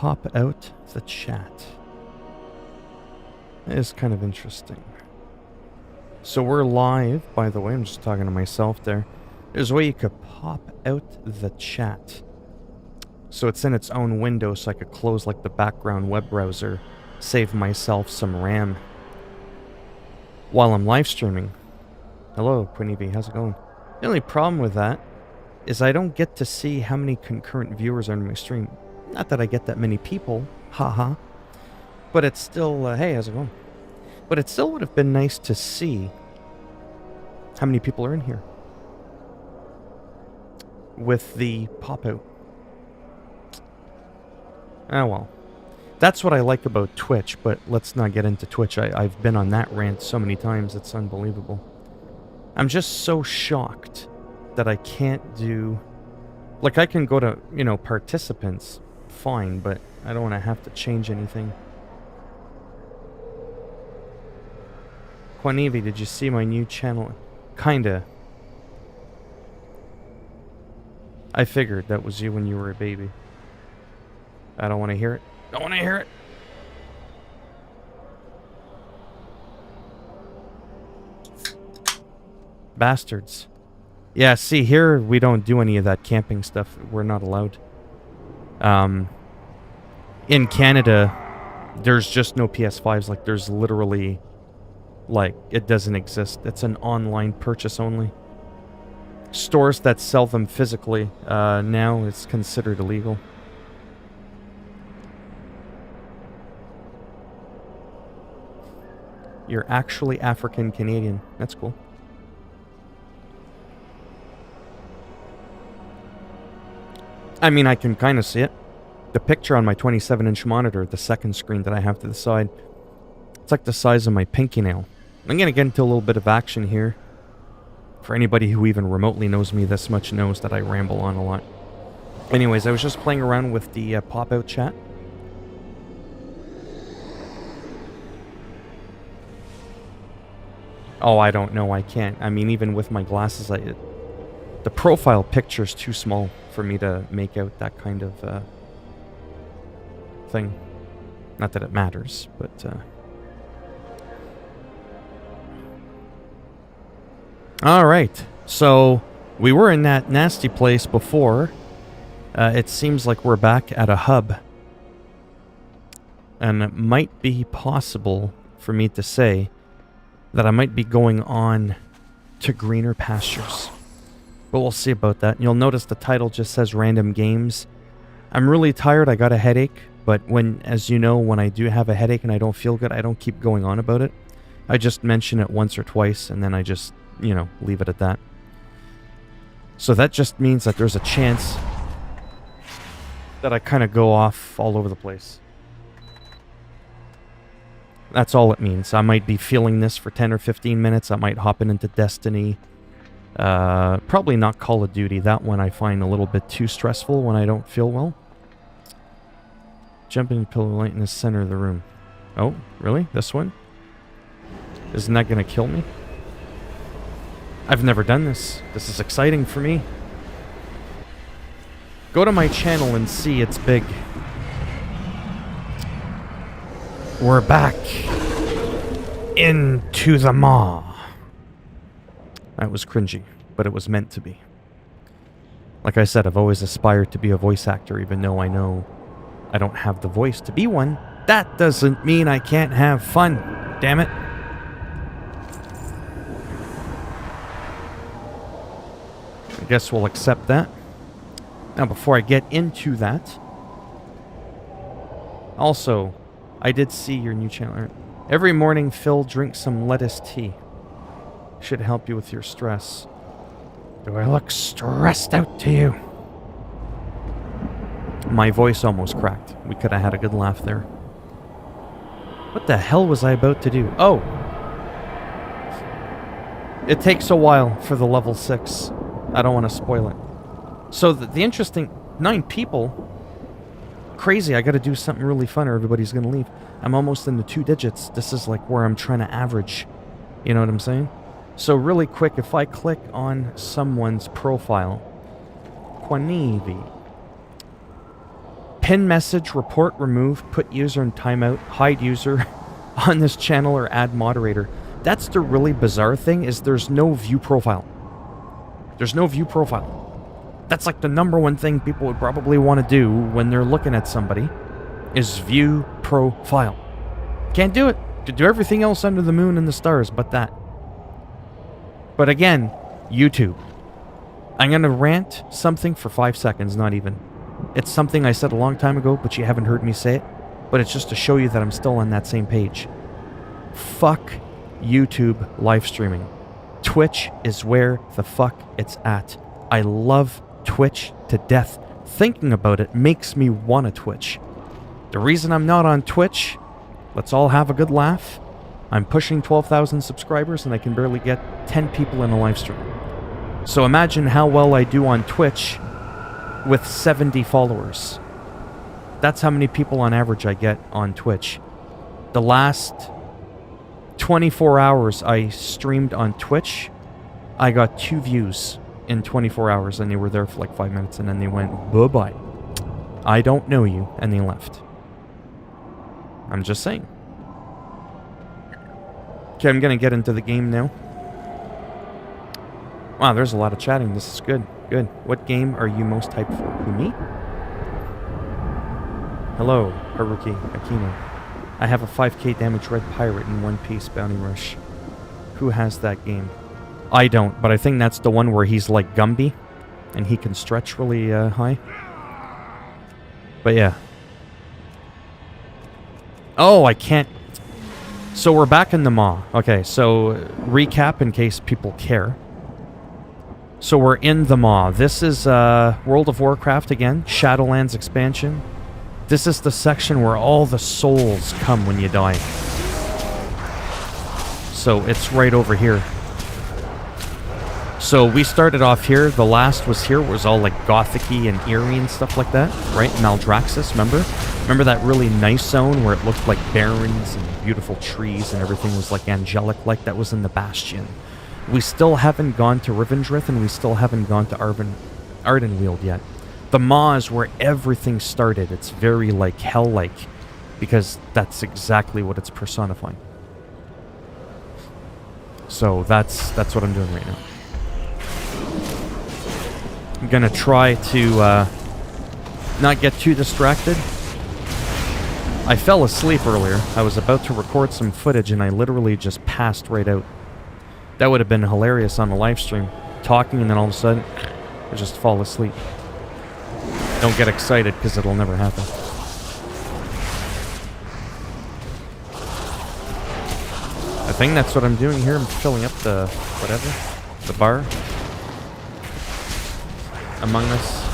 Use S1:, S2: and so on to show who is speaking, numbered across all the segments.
S1: pop out the chat. That is kind of interesting. So we're live, by the way. I'm just talking to myself there. There's a way you could pop out the chat. So it's in its own window, so I could close like the background web browser, save myself some RAM while I'm live streaming. Hello, Quinny, how's it going? The only problem with that is I don't get to see how many concurrent viewers are on my stream. Not that I get that many people, haha. But it's still, hey, how's it going? But it still would have been nice to see how many people are in here with the pop-out. Oh well. That's what I like about Twitch, but let's not get into Twitch. I've been on that rant so many times, it's unbelievable. I'm just so shocked that I can't do... Like, I can go to, you know, participants, fine, but I don't want to have to change anything. Quanivi, did you see my new channel? Kinda. I figured that was you when you were a baby. I don't want to hear it. Don't want to hear it. Bastards. Yeah, see, here we don't do any of that camping stuff. We're not allowed. In Canada, there's just no PS5s. Like, there's literally... Like, it doesn't exist. It's an online purchase only. Stores that sell them physically, now it's considered illegal. You're actually African Canadian. That's cool. I mean, I can kind of see it. The picture on my 27-inch monitor, the second screen that I have to the side, it's like the size of my pinky nail. I'm going to get into a little bit of action here. For anybody who even remotely knows me this much knows that I ramble on a lot. Anyways, I was just playing around with the pop-out chat. Oh, I don't know. I can't. I mean, even with my glasses, the profile picture's too small for me to make out that kind of thing. Not that it matters, but... Alright, so we were in that nasty place before. It seems like we're back at a hub. And it might be possible for me to say that I might be going on to greener pastures. But we'll see about that. You'll notice the title just says Random Games. I'm really tired, I got a headache. But as you know, when I do have a headache and I don't feel good, I don't keep going on about it. I just mention it once or twice and then I just... you know, leave it at that. So that just means that there's a chance that I kind of go off all over the place. That's all it means. I might be feeling this for 10 or 15 minutes. I might hop into Destiny. Probably not Call of Duty. That one I find a little bit too stressful when I don't feel well. Jumping pillow light in the center of the room. Oh, really? This one? Isn't that going to kill me? I've never done this. This is exciting for me. Go to my channel and see it's big. We're back into the maw. That was cringy, but it was meant to be. Like I said, I've always aspired to be a voice actor, even though I know I don't have the voice to be one. That doesn't mean I can't have fun. Damn it. I guess we'll accept that. Now, before I get into that, also, I did see your new channel. Every morning, Phil drinks some lettuce tea. Should help you with your stress. Do I look stressed out to you? My voice almost cracked. We could have had a good laugh there. What the hell was I about to do? Oh! It takes a while for the level 6. I don't want to spoil it. So the interesting... 9 people? Crazy, I gotta do something really fun or everybody's gonna leave. I'm almost in the 2 digits. This is like where I'm trying to average. You know what I'm saying? So really quick, if I click on someone's profile... Quanivi. pin message, report, remove, put user in timeout, hide user on this channel, or add moderator. That's the really bizarre thing, is there's no view profile. There's no view profile. That's like the #1 thing people would probably want to do when they're looking at somebody, is view profile. Can't do it. To do everything else under the moon and the stars but that. But again, YouTube. I'm going to rant something for 5 seconds, not even. It's something I said a long time ago, but you haven't heard me say it. But it's just to show you that I'm still on that same page. Fuck YouTube live streaming. Twitch is where the fuck it's at. I love Twitch to death. Thinking about it makes me want to Twitch. The reason I'm not on Twitch, let's all have a good laugh. I'm pushing 12,000 subscribers and I can barely get 10 people in a live stream. So imagine how well I do on Twitch with 70 followers. That's how many people on average I get on Twitch. The last 24 hours I streamed on Twitch, I got 2 views in 24 hours, and they were there for like 5 minutes, and then they went, bye-bye. I don't know you, and they left. I'm just saying. Okay, I'm gonna get into the game now. Wow, there's a lot of chatting. This is good. Good. What game are you most hyped for? Who, me? Hello, Haruki Akino. I have a 5k damage red pirate in One Piece Bounty Rush. Who has that game? I don't, but I think that's the one where he's like Gumby, and he can stretch really high. But yeah. Oh, I can't... So we're back in the Maw. Okay, so recap in case people care. So we're in the Maw. This is World of Warcraft again, Shadowlands expansion. This is the section where all the souls come when you die. So it's right over here. So we started off here. The last was here. It was all like gothic-y and eerie and stuff like that, right? Maldraxxus, remember? Remember that really nice zone where it looked like barrens and beautiful trees and everything was like angelic, like that was in the Bastion. We still haven't gone to Rivendrith, and we still haven't gone to Ardenweald yet. The Maw is where everything started. It's very like hell-like, because that's exactly what it's personifying. So that's what I'm doing right now. I'm gonna try to not get too distracted. I fell asleep earlier. I was about to record some footage and I literally just passed right out. That would have been hilarious on the live stream. Talking and then all of a sudden, I just fall asleep. Don't get excited because it'll never happen. I think that's what I'm doing here. I'm filling up the whatever, the bar. Among Us,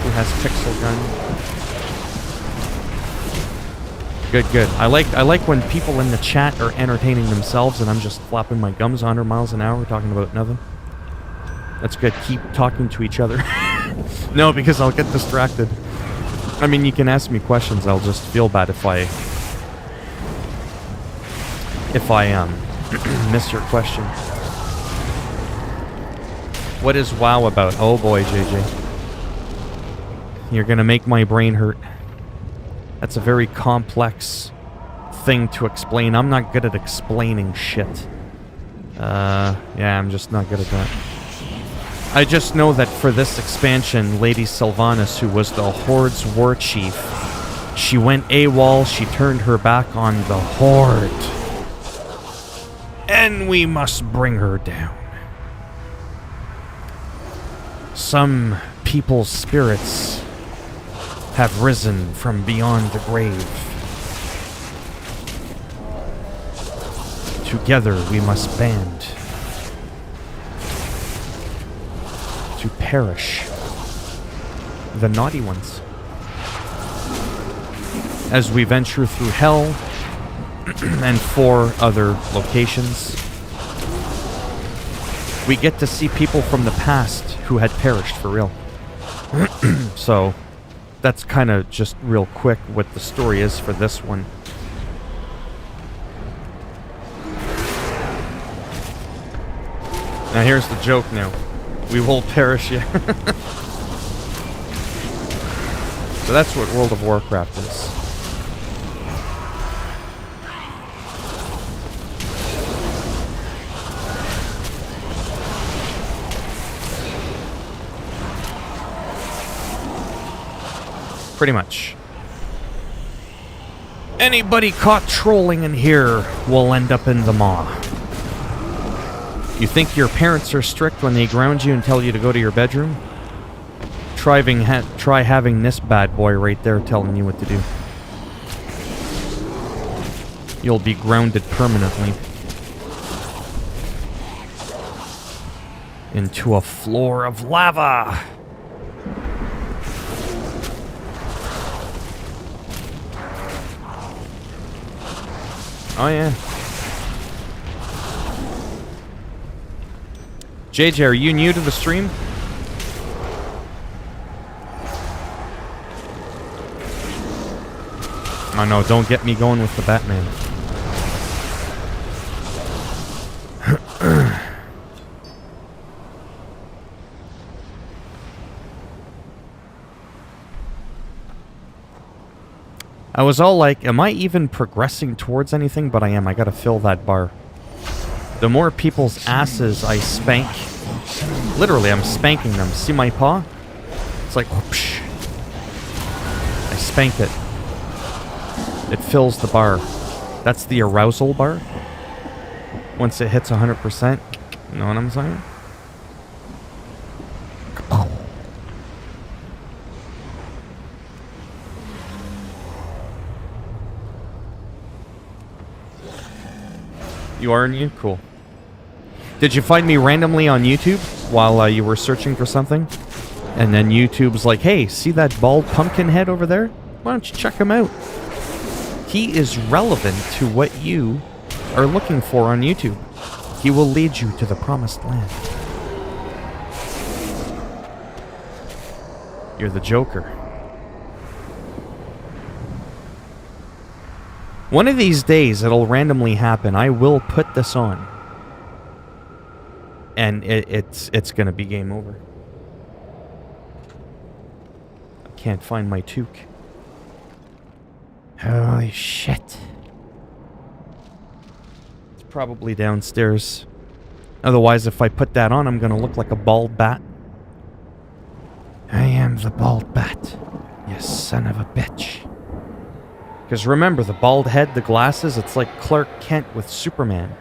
S1: who has pixel gun. Good, good. I like when people in the chat are entertaining themselves and I'm just flapping my gums 100 miles an hour talking about nothing. That's good. Keep talking to each other. No, because I'll get distracted. I mean, you can ask me questions. I'll just feel bad if I miss your question. What is WoW about? Oh boy, JJ. You're gonna make my brain hurt. That's a very complex thing to explain. I'm not good at explaining shit. Yeah, I'm just not good at that. I just know that for this expansion, Lady Sylvanas, who was the Horde's war chief, she went AWOL, she turned her back on the Horde. And we must bring her down. Some people's spirits have risen from beyond the grave. Together we must band to perish the naughty ones. As we venture through hell and 4 other locations, we get to see people from the past who had perished for real. So that's kind of just real quick what the story is for this one. Now here's the joke now. We will perish, yeah. So that's what World of Warcraft is. Pretty much. Anybody caught trolling in here will end up in the maw. You think your parents are strict when they ground you and tell you to go to your bedroom? Try having this bad boy right there telling you what to do. You'll be grounded permanently. Into a floor of lava! Oh yeah. JJ, are you new to the stream? Oh no, don't get me going with the Batman. I was all like, am I even progressing towards anything? But I am. I gotta fill that bar. The more people's asses I spank... Literally, I'm spanking them. See my paw? It's like, whoosh. I spanked it. It fills the bar. That's the arousal bar. Once it hits 100%. You know what I'm saying? You are new? Cool. Did you find me randomly on YouTube while you were searching for something? And then YouTube's like, hey, see that bald pumpkin head over there? Why don't you check him out? He is relevant to what you are looking for on YouTube. He will lead you to the promised land. You're the Joker. One of these days, it'll randomly happen. I will put this on. And it's gonna be game over. I can't find my toque. Holy shit. It's probably downstairs. Otherwise, if I put that on, I'm gonna look like a bald bat. I am the bald bat, you son of a bitch. Because remember, the bald head, the glasses, it's like Clark Kent with Superman.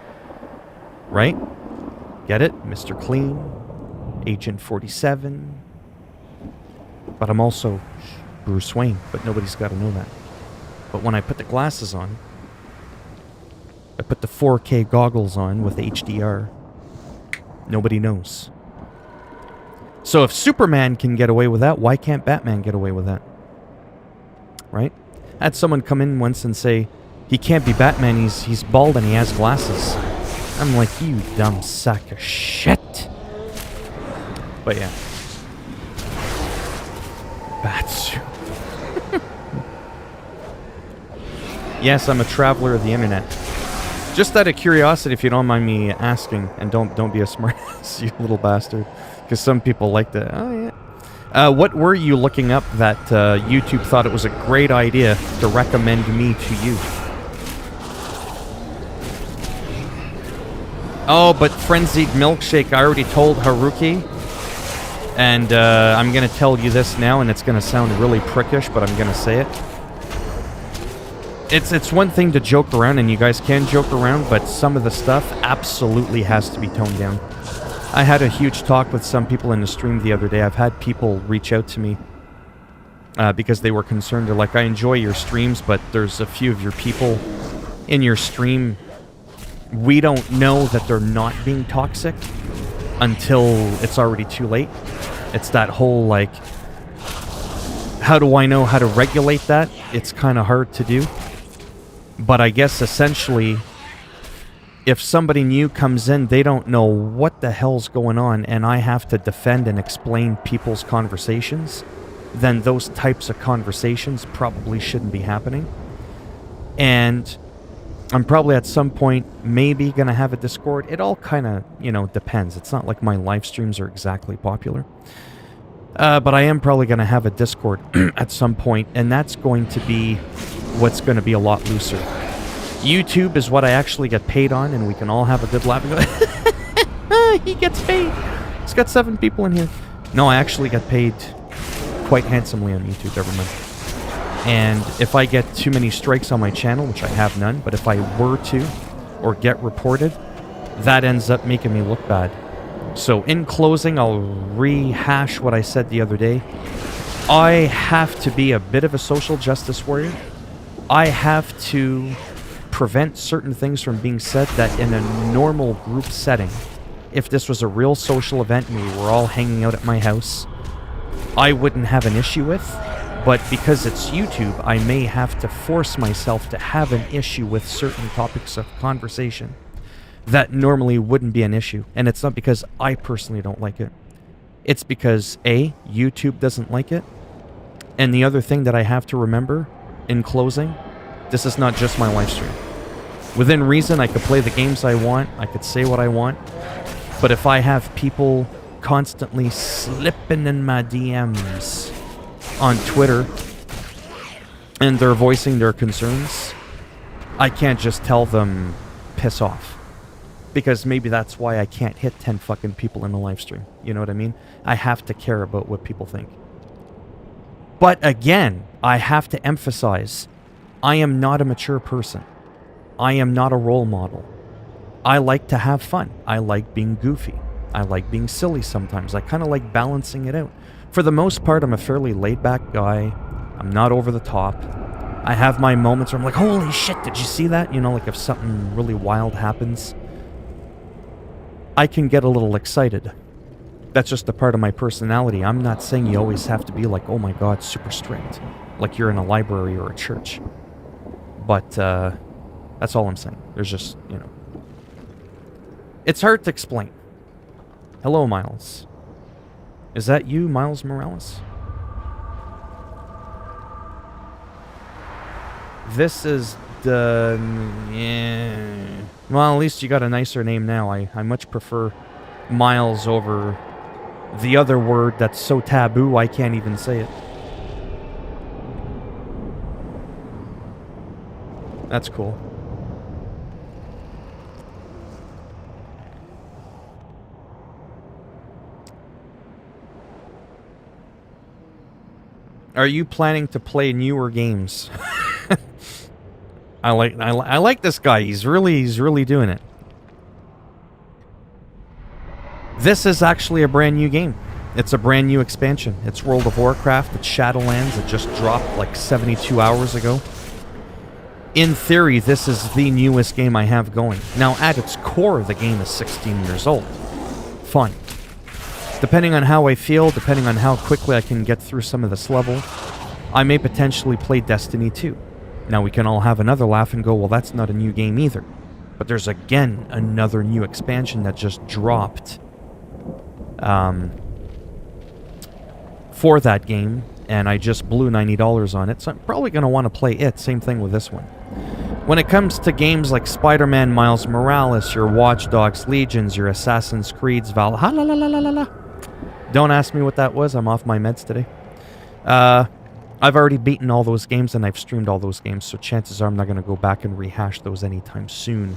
S1: Right? Get it? Mr. Clean, Agent 47. But I'm also Bruce Wayne, but nobody's got to know that. But when I put the glasses on, I put the 4K goggles on with HDR, nobody knows. So if Superman can get away with that, why can't Batman get away with that? Right? I had someone come in once and say, he can't be Batman, he's bald and he has glasses. I'm like, you dumb sack of shit. But yeah. Batsuit. Yes, I'm a traveler of the internet. Just out of curiosity, if you don't mind me asking, and don't be a smartass, you little bastard. Because some people like to, oh yeah. What were you looking up that YouTube thought it was a great idea to recommend me to you? Oh, but Frenzied Milkshake, I already told Haruki. And I'm going to tell you this now, and it's going to sound really prickish, but I'm going to say it. It's one thing to joke around, and you guys can joke around, but some of the stuff absolutely has to be toned down. I had a huge talk with some people in the stream the other day. I've had people reach out to me because they were concerned. They're like, I enjoy your streams, but there's a few of your people in your stream. We don't know that they're not being toxic until it's already too late. It's that whole, like, how do I know how to regulate that? It's kind of hard to do. But I guess essentially, if somebody new comes in, they don't know what the hell's going on, and I have to defend and explain people's conversations, then those types of conversations probably shouldn't be happening. And I'm probably at some point maybe going to have a Discord. It all kind of, depends. It's not like my live streams are exactly popular. But I am probably going to have a Discord at some point, and that's going to be what's going to be a lot looser. YouTube is what I actually get paid on, and we can all have a good laugh and go, he gets paid. He's got 7 people in here. No, I actually get paid quite handsomely on YouTube every month. And if I get too many strikes on my channel, which I have none, but if I were to, or get reported, that ends up making me look bad. So in closing, I'll rehash what I said the other day. I have to be a bit of a social justice warrior. I have to prevent certain things from being said that in a normal group setting, if this was a real social event and we were all hanging out at my house, I wouldn't have an issue with. But because it's YouTube, I may have to force myself to have an issue with certain topics of conversation that normally wouldn't be an issue. And it's not because I personally don't like it. It's because, A, YouTube doesn't like it. And the other thing that I have to remember in closing, this is not just my live stream. Within reason, I could play the games I want, I could say what I want, but if I have people constantly slipping in my DMs on Twitter and they're voicing their concerns, I can't just tell them, piss off. Because maybe that's why I can't hit 10 fucking people in a live stream. You know what I mean? I have to care about what people think. But again, I have to emphasize, I am not a mature person. I am not a role model. I like to have fun. I like being goofy. I like being silly sometimes. I kind of like balancing it out. For the most part, I'm a fairly laid-back guy. I'm not over the top. I have my moments where I'm like, holy shit, did you see that? You know, like if something really wild happens, I can get a little excited. That's just a part of my personality. I'm not saying you always have to be like, oh my god, super strict. Like you're in a library or a church. But, that's all I'm saying. There's just, you know. It's hard to explain. Hello, Miles. Is that you, Miles Morales? This is the... Yeah. Well, at least you got a nicer name now. I much prefer Miles over the other word that's so taboo I can't even say it. That's cool. Are you planning to play newer games? I like this guy. He's really doing it. This is actually a brand new game. It's a brand new expansion. It's World of Warcraft. It's Shadowlands. It just dropped like 72 hours ago. In theory, this is the newest game I have going. Now, at its core, the game is 16 years old. Fun. Depending on how I feel, depending on how quickly I can get through some of this level, I may potentially play Destiny 2. Now, we can all have another laugh and go, well, that's not a new game either. But there's, again, another new expansion that just dropped for that game, and I just blew $90 on it, so I'm probably going to want to play it. Same thing with this one. When it comes to games like Spider-Man, Miles Morales, your Watch Dogs Legions, your Assassin's Creeds, Valhalla, don't ask me what that was. I'm off my meds today. I've already beaten all those games, and I've streamed all those games, so chances are I'm not going to go back and rehash those anytime soon.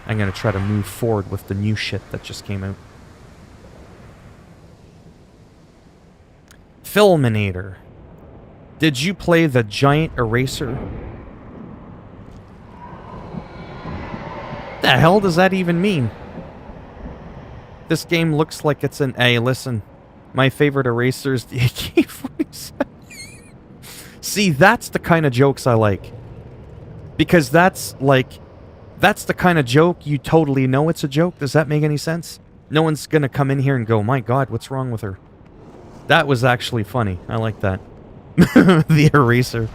S1: I'm going to try to move forward with the new shit that just came out. Philminator. Did you play the Giant Eraser? The hell does that even mean? This game looks like it's an... Hey, listen. My favorite eraser is the AK-47. See, that's the kind of jokes I like. Because that's, like... That's the kind of joke you totally know it's a joke. Does that make any sense? No one's gonna come in here and go, my god, what's wrong with her? That was actually funny. I like that. The eraser.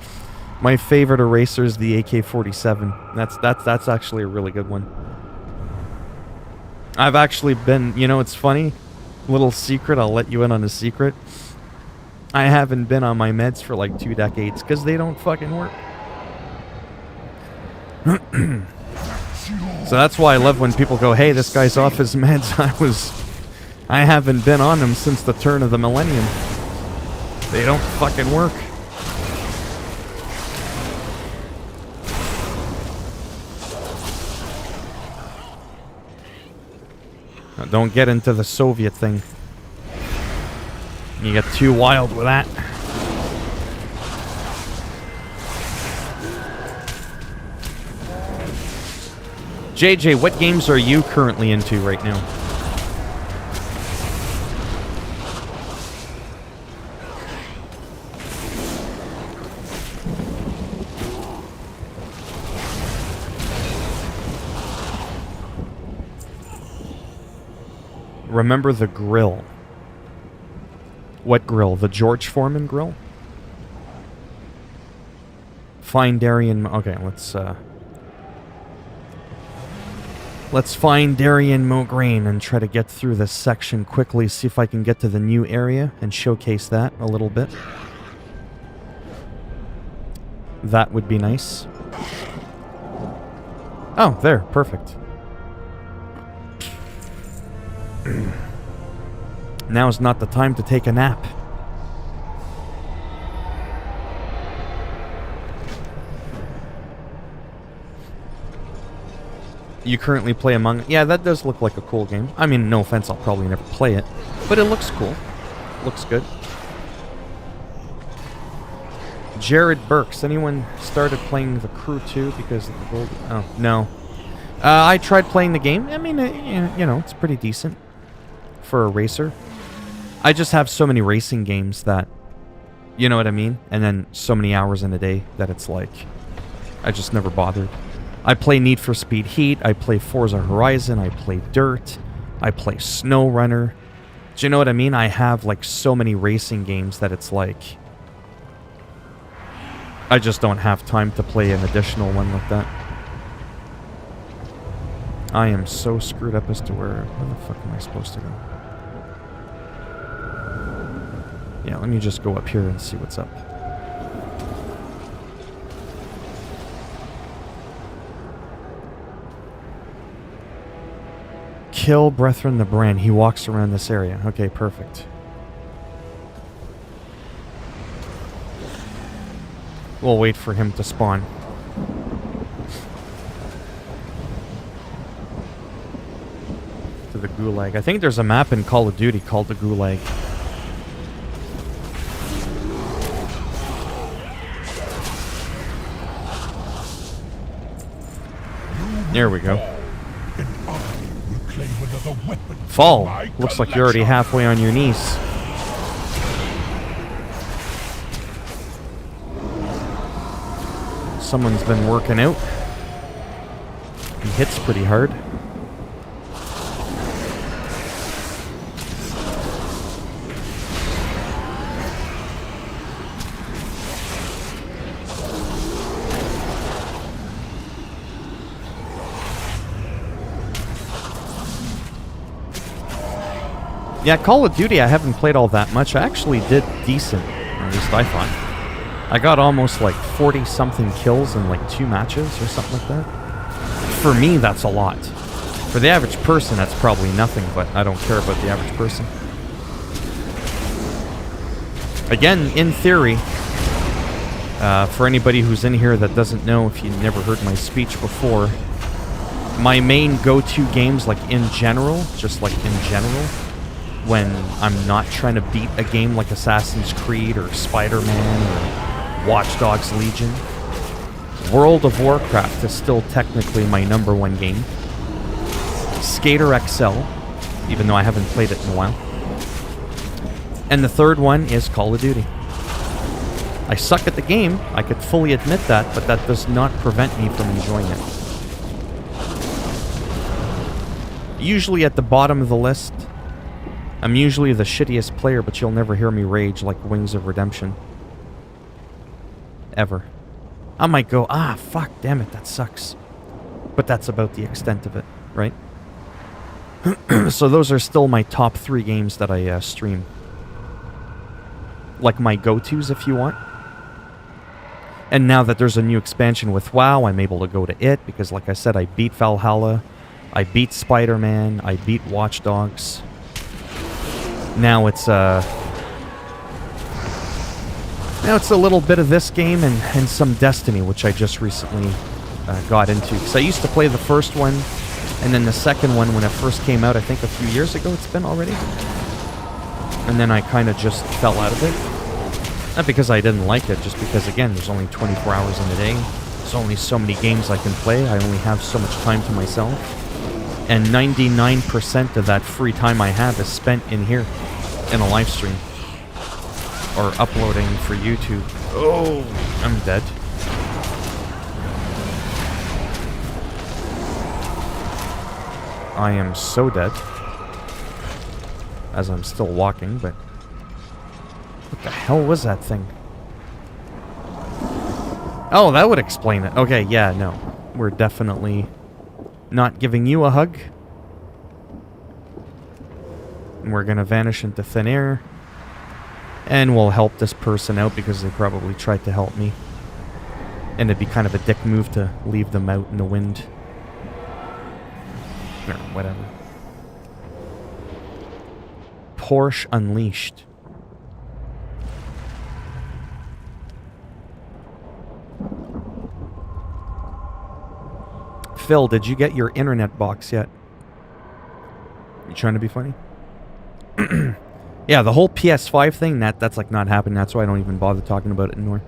S1: My favorite eraser is the AK-47. That's actually a really good one. I've actually been... You know, it's funny. Little secret, I'll let you in on a secret. I haven't been on my meds for like 2 decades because they don't fucking work. So that's why I love when people go, hey, this guy's off his meds. I haven't been on them since the turn of the millennium. They don't fucking work. Now, don't get into the Soviet thing. You get too wild with that. JJ, what games are you currently into right now? Remember the grill. What grill? The George Foreman grill? Find Darien... Okay, let's find Darien Mograine and try to get through this section quickly, see if I can get to the new area and showcase that a little bit. That would be nice. Oh, there. Perfect. Now is not the time to take a nap. You currently play Among... Yeah, that does look like a cool game. I mean, no offense, I'll probably never play it. But it looks cool. Looks good. Jared Burks. Anyone started playing The Crew 2 because of the gold... Oh, no. I tried playing the game. I mean, you know, it's pretty decent for a racer. I just have so many racing games that... You know what I mean? And then so many hours in a day that it's like... I just never bothered. I play Need for Speed Heat, I play Forza Horizon, I play Dirt, I play Snow Runner. Do you know what I mean? I have like so many racing games that it's like... I just don't have time to play an additional one like that. I am so screwed up as to where the fuck am I supposed to go? Yeah, let me just go up here and see what's up. Kill Brethren the Brand. He walks around this area. Okay, perfect. We'll wait for him to spawn. To the Gulag. I think there's a map in Call of Duty called the Gulag. There we go. Fall. Looks like you're already halfway on your knees. Someone's been working out. He hits pretty hard. Yeah, Call of Duty I haven't played all that much. I actually did decent, or at least I thought. I got almost like 40-something kills in like 2 matches or something like that. For me, that's a lot. For the average person, that's probably nothing, but I don't care about the average person. Again, in theory, for anybody who's in here that doesn't know, if you never heard my speech before, my main go-to games, like in general, just like in general, when I'm not trying to beat a game like Assassin's Creed or Spider-Man or Watch Dogs Legion, World of Warcraft is still technically my #1 game. Skater XL, even though I haven't played it in a while. And the third one is Call of Duty. I suck at the game, I could fully admit that, but that does not prevent me from enjoying it. Usually at the bottom of the list, I'm usually the shittiest player, but you'll never hear me rage like Wings of Redemption. Ever. I might go, fuck, damn it, that sucks. But that's about the extent of it, right? So those are still my top 3 games that I stream. Like my go-tos, if you want. And now that there's a new expansion with WoW, I'm able to go to it, because like I said, I beat Valhalla, I beat Spider-Man, I beat Watch Dogs. Now it's, Now it's a little bit of this game and some Destiny, which I just recently got into. Because I used to play the first one, and then the second one when it first came out, I think a few years ago it's been already. And then I kind of just fell out of it. Not because I didn't like it, just because, again, there's only 24 hours in a day. There's only so many games I can play. I only have so much time to myself. And 99% of that free time I have is spent in here, in a live stream. Or uploading for YouTube. Oh, I'm dead. I am so dead. As I'm still walking, but... What the hell was that thing? Oh, that would explain it. Okay, yeah, no. We're definitely not giving you a hug. And we're gonna vanish into thin air. And we'll help this person out because they probably tried to help me. And it'd be kind of a dick move to leave them out in the wind. Or whatever. Porsche Unleashed. Phil, did you get your internet box yet? You trying to be funny? Yeah, the whole PS5 thing, that's like not happening. That's why I don't even bother talking about it anymore.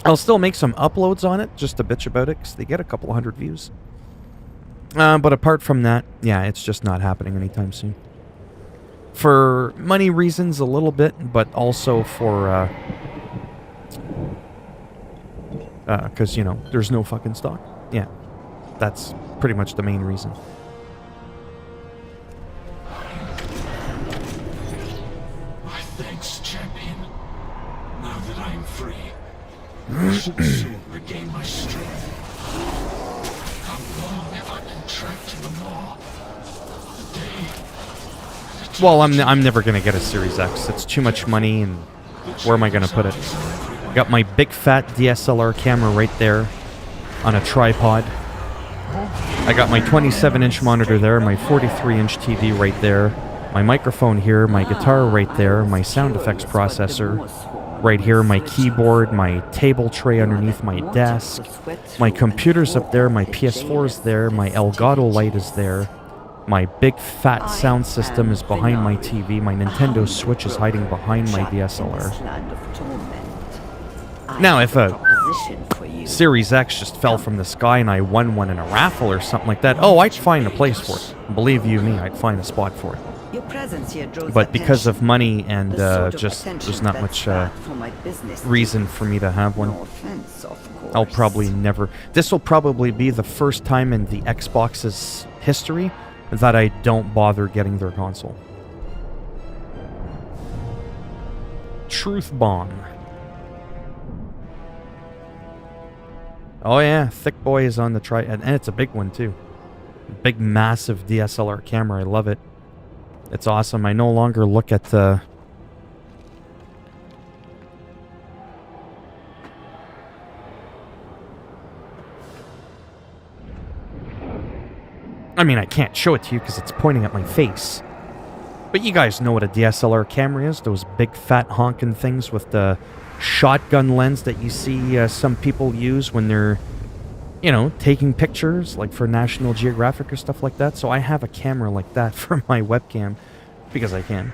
S1: I'll still make some uploads on it, just to bitch about it, because they get a couple hundred views. But apart from that, yeah, it's just not happening anytime soon. For money reasons a little bit, but also for, because, you know, there's no fucking stock. Yeah, that's pretty much the main reason.
S2: I should soon regain my strength. How long have I been trapped in the maw? The day.
S1: Well, I'm never gonna get a Series X. It's too much money, and where am I gonna put it? Got my big fat DSLR camera right there on a tripod. I got my 27-inch monitor there, my 43-inch TV right there, my microphone here, my guitar right there, my sound effects processor right here, my keyboard, my table tray underneath my desk, my computer's up there, my PS4's there, my Elgato light is there, my big fat sound system is behind my TV, my Nintendo Switch is hiding behind my DSLR. Now, if a Series X just fell from the sky and I won one in a raffle or something like that, oh, I'd find a place for it. Believe you me, I'd find a spot for it. But because of money and just there's not much reason for me to have one. I'll probably never... This will probably be the first time in the Xbox's history that I don't bother getting their console. Truth bomb. Oh yeah, thick boy is on the and it's a big one too. Big massive DSLR camera, I love it. It's awesome. I no longer look at the... I mean, I can't show it to you because it's pointing at my face. But you guys know what a DSLR camera is. Those big fat honking things with the shotgun lens that you see some people use when they're, you know, taking pictures, like for National Geographic or stuff like that. So I have a camera like that for my webcam, because I can.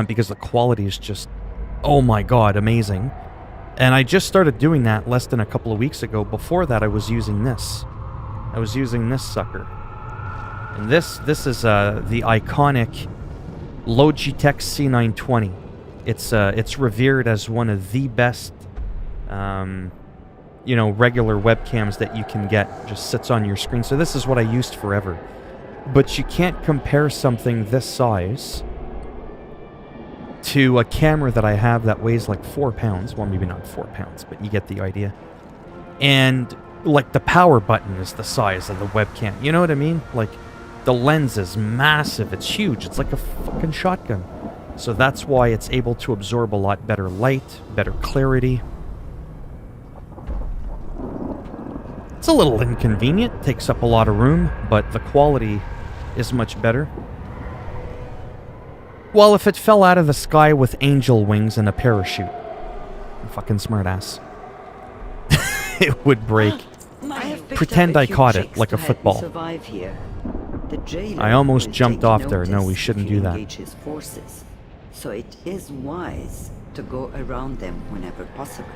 S1: Because the quality is just, oh my god, amazing. And I just started doing that less than a couple of weeks ago. Before that, I was using this. I was using this sucker. And this is the iconic Logitech C920. It's revered as one of the best, you know, regular webcams that you can get. Just sits on your screen. So this is what I used forever. But you can't compare something this size to a camera that I have that weighs like 4 pounds. Well, maybe not 4 pounds, but you get the idea. And like the power button is the size of the webcam. You know what I mean? Like the lens is massive. It's huge. It's like a fucking shotgun. So that's why it's able to absorb a lot better light, better clarity. It's a little inconvenient, takes up a lot of room, but the quality is much better. Well, if it fell out of the sky with angel wings and a parachute, Fucking smartass. It would break.
S3: Pretend I caught it
S1: like a football.
S3: I almost jumped off there.
S1: No, we shouldn't do that.
S3: His forces, so it is wise to go around them whenever possible.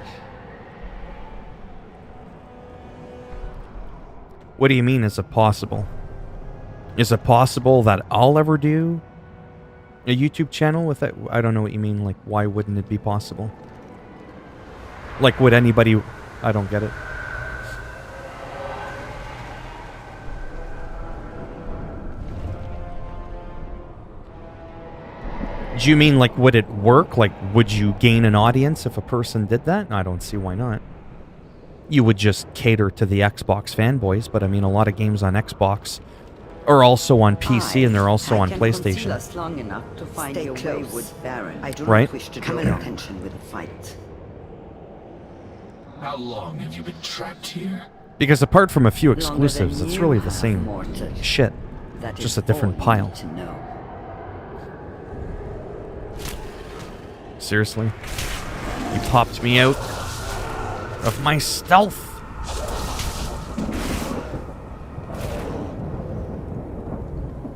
S1: What do you mean, is it possible? Is it possible that I'll ever do a YouTube channel with it? I don't know what you mean. Like, why wouldn't it be possible? Like, would anybody... I don't get it. Do you mean, like, would it work? Like, would you gain an audience if a person did that? I don't see why not. You would just cater to the Xbox fanboys, but I mean, a lot of games on Xbox are also on PC and they're also on PlayStation.
S3: Us long enough to find your way with Baron. I do
S1: Right?
S3: not wish to draw attention with a fight.
S2: How long have you been trapped here?
S1: Because apart from a few
S3: Longer
S1: exclusives,
S3: than
S1: it's
S3: you
S1: really the
S3: have,
S1: same
S3: mortal.
S1: shit.
S3: That
S1: Just
S3: is
S1: a different
S3: all you
S1: pile.
S3: need to know.
S1: Seriously? You popped me out of my stealth.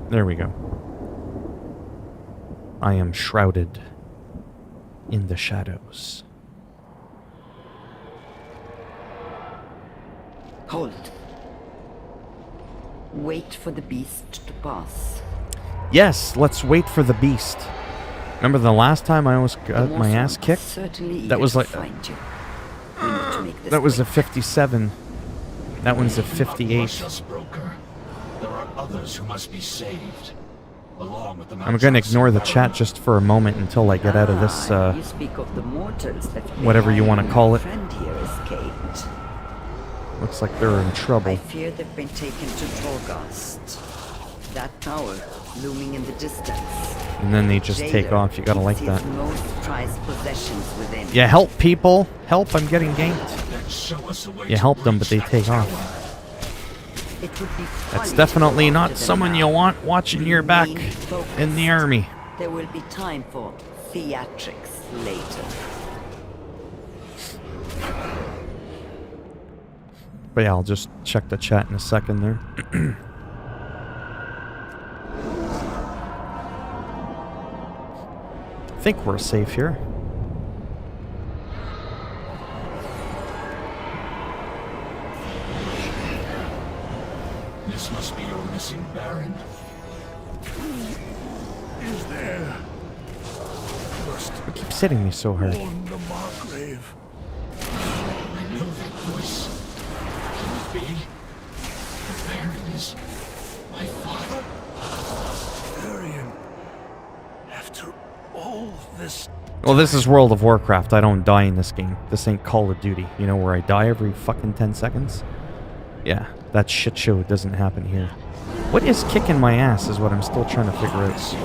S1: There we go. I am shrouded in the shadows.
S3: Hold. Wait for the beast to pass.
S1: Yes, let's wait for the beast. Remember the last time I almost got my ass kicked? That was like... That was a 57. That one's a 58.
S2: Broker. There are others who must be saved. Along with the
S1: I'm going to ignore the chat just for a moment until I get out of this,
S3: you speak of the mortals that
S1: whatever you want to call it.
S3: friend here escaped.
S1: Looks like they're in trouble.
S3: I fear they've been taken to Torghast. That tower looming in the distance.
S1: And then they just take off. You gotta like
S3: keeps
S1: that.
S3: his most prized possessions within.
S1: Yeah, help people. Help, I'm getting ganked. You help them, but they take off.
S3: It would be
S1: That's
S3: folly
S1: definitely
S3: to go
S1: not
S3: after them
S1: someone
S3: now.
S1: you want watching your back
S3: Remain focused.
S1: in the army.
S3: There will be time for theatrics later.
S1: But yeah, I'll just check the chat in a second there. I think we're safe here.
S2: This must be your missing Baron.
S4: Is there? Must
S1: It keeps hitting me so hard.
S4: warn the Margrave.
S2: I know that voice. Can it be? The Baron is my father.
S4: Arian. After all this,
S1: Well, this is World of Warcraft. I don't die in this game. This ain't Call of Duty. You know, where I die every fucking 10 seconds? Yeah, that shit show doesn't happen here. What is kicking my ass is what I'm still trying to figure out.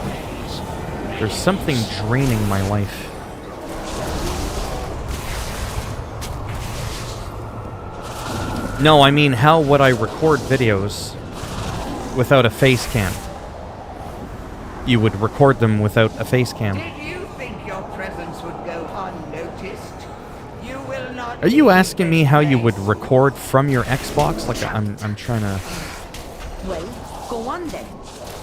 S1: There's something draining my life. No, I mean, how would I record videos without a face cam? You would record them without a face cam.
S5: Did you think your presence would go unnoticed? You will not.
S1: Are you
S5: leave
S1: asking me
S5: this
S1: how you would
S5: place.
S1: record from your Xbox? Like, I'm trying to...
S3: Well, go on then.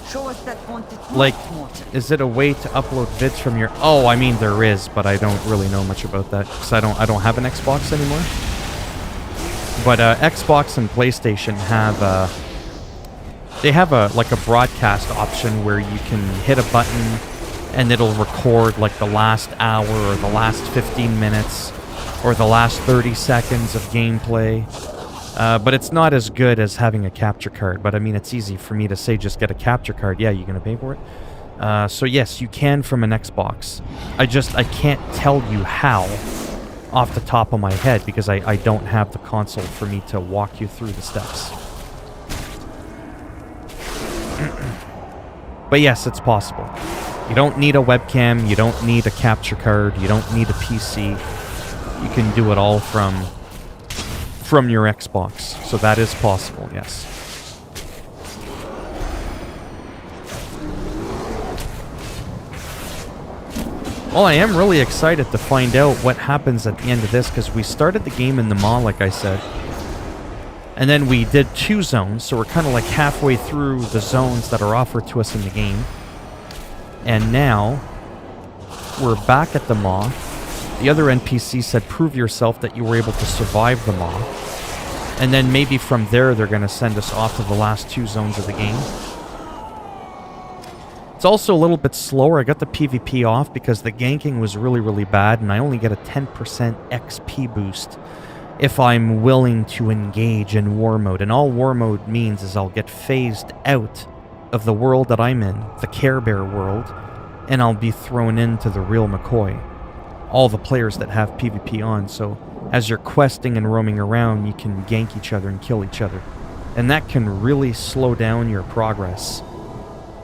S3: Show us that haunted
S1: Like,
S3: mortal.
S1: is it a way to upload vids from your... Oh, I mean, there is, but I don't really know much about that. Because I don't have an Xbox anymore. But Xbox and PlayStation have... they have like a broadcast option where you can hit a button and it'll record like the last hour or the last 15 minutes or the last 30 seconds of gameplay. But it's not as good as having a capture card. But I mean, it's easy for me to say just get a capture card. Yeah, you gonna pay for it? So yes, you can from an Xbox. I can't tell you how off the top of my head because I don't have the console for me to walk you through the steps. But yes, it's possible. You don't need a webcam, you don't need a capture card, you don't need a PC. You can do it all from your Xbox. So that is possible, yes. Well, I am really excited to find out what happens at the end of this, because we started the game in the mall, like I said. And then we did 2 zones, so we're kind of like halfway through the zones that are offered to us in the game. And now, we're back at the maw. The other NPC said, prove yourself that you were able to survive the maw. And then maybe from there, they're going to send us off to the last 2 zones of the game. It's also a little bit slower. I got the PvP off because the ganking was really, really bad, and I only get a 10% XP boost if I'm willing to engage in war mode. And all war mode means is I'll get phased out of the world that I'm in, the Care Bear world, and I'll be thrown into the real McCoy. All the players that have PvP on, so as you're questing and roaming around, you can gank each other and kill each other. And that can really slow down your progress.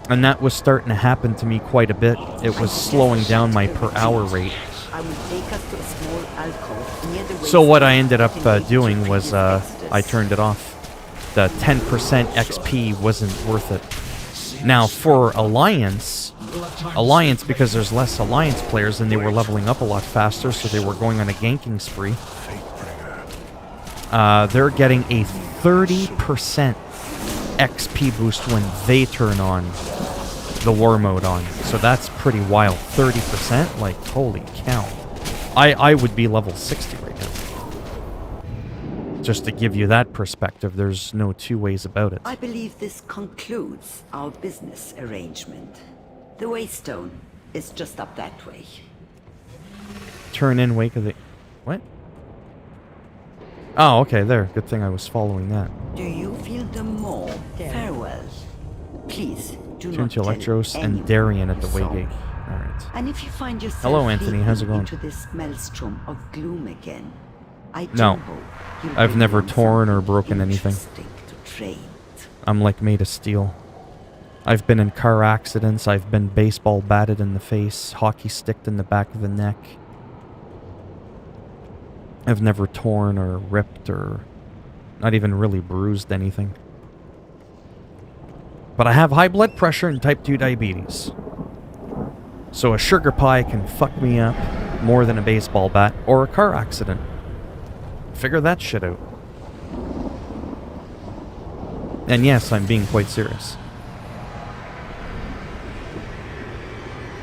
S1: And that was starting to happen to me quite a bit. It was slowing down my per hour rate.
S3: I will take us to a small alcove near the
S1: So what I ended up doing was I turned it off. The 10% XP wasn't worth it. Now for Alliance, because there's less Alliance players and they were leveling up a lot faster, so they were going on a ganking spree. They're getting a 30% XP boost when they turn on the war mode on. So that's pretty wild. 30%? Like, holy cow. I would be level 60 right now. Just to give you that perspective, there's no 2 ways about it.
S3: I believe this concludes our business arrangement. The Waystone is just up that way.
S1: Turn in wake of the... What? Oh, okay, there. Good thing I was following that.
S3: Do you feel the more? Farewell. Please do
S1: Turn
S3: not
S1: to
S3: tell
S1: Electros and
S3: anyone
S1: Darien at the
S3: you saw
S1: Waygate.
S3: me.
S1: Alright.
S3: And if you find yourself
S1: Hello, Anthony. How's it
S3: leaping
S1: going?
S3: into this maelstrom of gloom again, I do
S1: No.
S3: hope you'll
S1: I've
S3: bring
S1: never
S3: along
S1: torn or
S3: something
S1: broken anything.
S3: interesting to trade.
S1: I'm like made of steel. I've been in car accidents. I've been baseball batted in the face, hockey sticked in the back of the neck. I've never torn or ripped or not even really bruised anything. But I have high blood pressure and type 2 diabetes. So a sugar pie can fuck me up more than a baseball bat or a car accident. Figure that shit out. And yes, I'm being quite serious.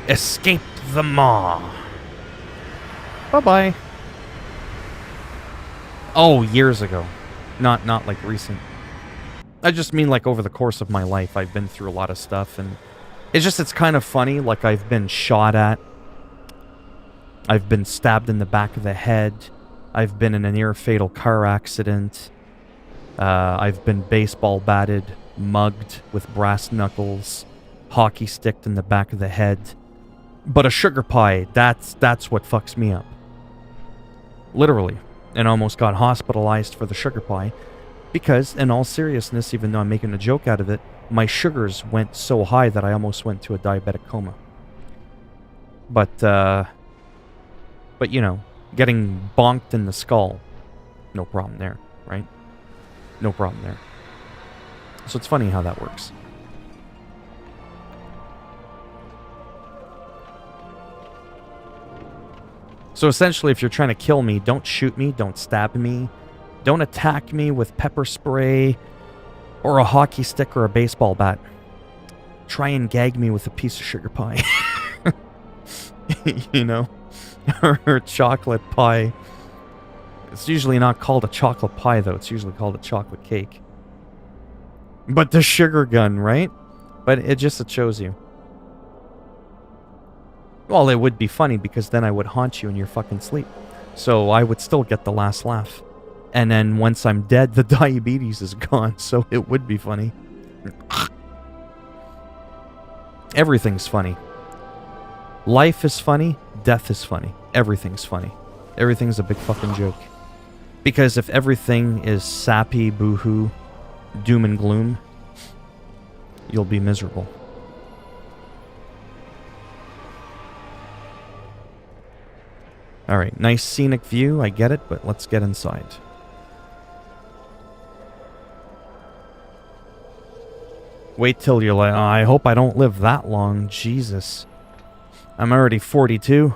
S1: Escape the maw. Bye-bye. Oh, years ago. Not like recent. I just mean like over the course of my life, I've been through a lot of stuff, and it's kind of funny. Like, I've been shot at. I've been stabbed in the back of the head. I've been in a near-fatal car accident. I've been baseball batted, mugged with brass knuckles, hockey sticked in the back of the head. But a sugar pie, that's what fucks me up. Literally. And almost got hospitalized for the sugar pie. Because, in all seriousness, even though I'm making a joke out of it, my sugars went so high that I almost went to a diabetic coma. But you know, getting bonked in the skull, no problem there, right? No problem there. So it's funny how that works. So essentially, if you're trying to kill me, don't shoot me, don't stab me, don't attack me with pepper spray or a hockey stick or a baseball bat. Try and gag me with a piece of sugar pie. You know? Or chocolate pie. It's usually not called a chocolate pie, though. It's usually called a chocolate cake. But the sugar gun, right? But it shows you. Well, it would be funny because then I would haunt you in your fucking sleep. So I would still get the last laugh. And then once I'm dead, the diabetes is gone. So it would be funny. Everything's funny. Life is funny. Death is funny. Everything's funny. Everything's a big fucking joke. Because if everything is sappy, boohoo, doom and gloom, you'll be miserable. Alright, nice scenic view, I get it, but let's get inside. Wait till you're like, oh, I hope I don't live that long, Jesus. I'm already 42.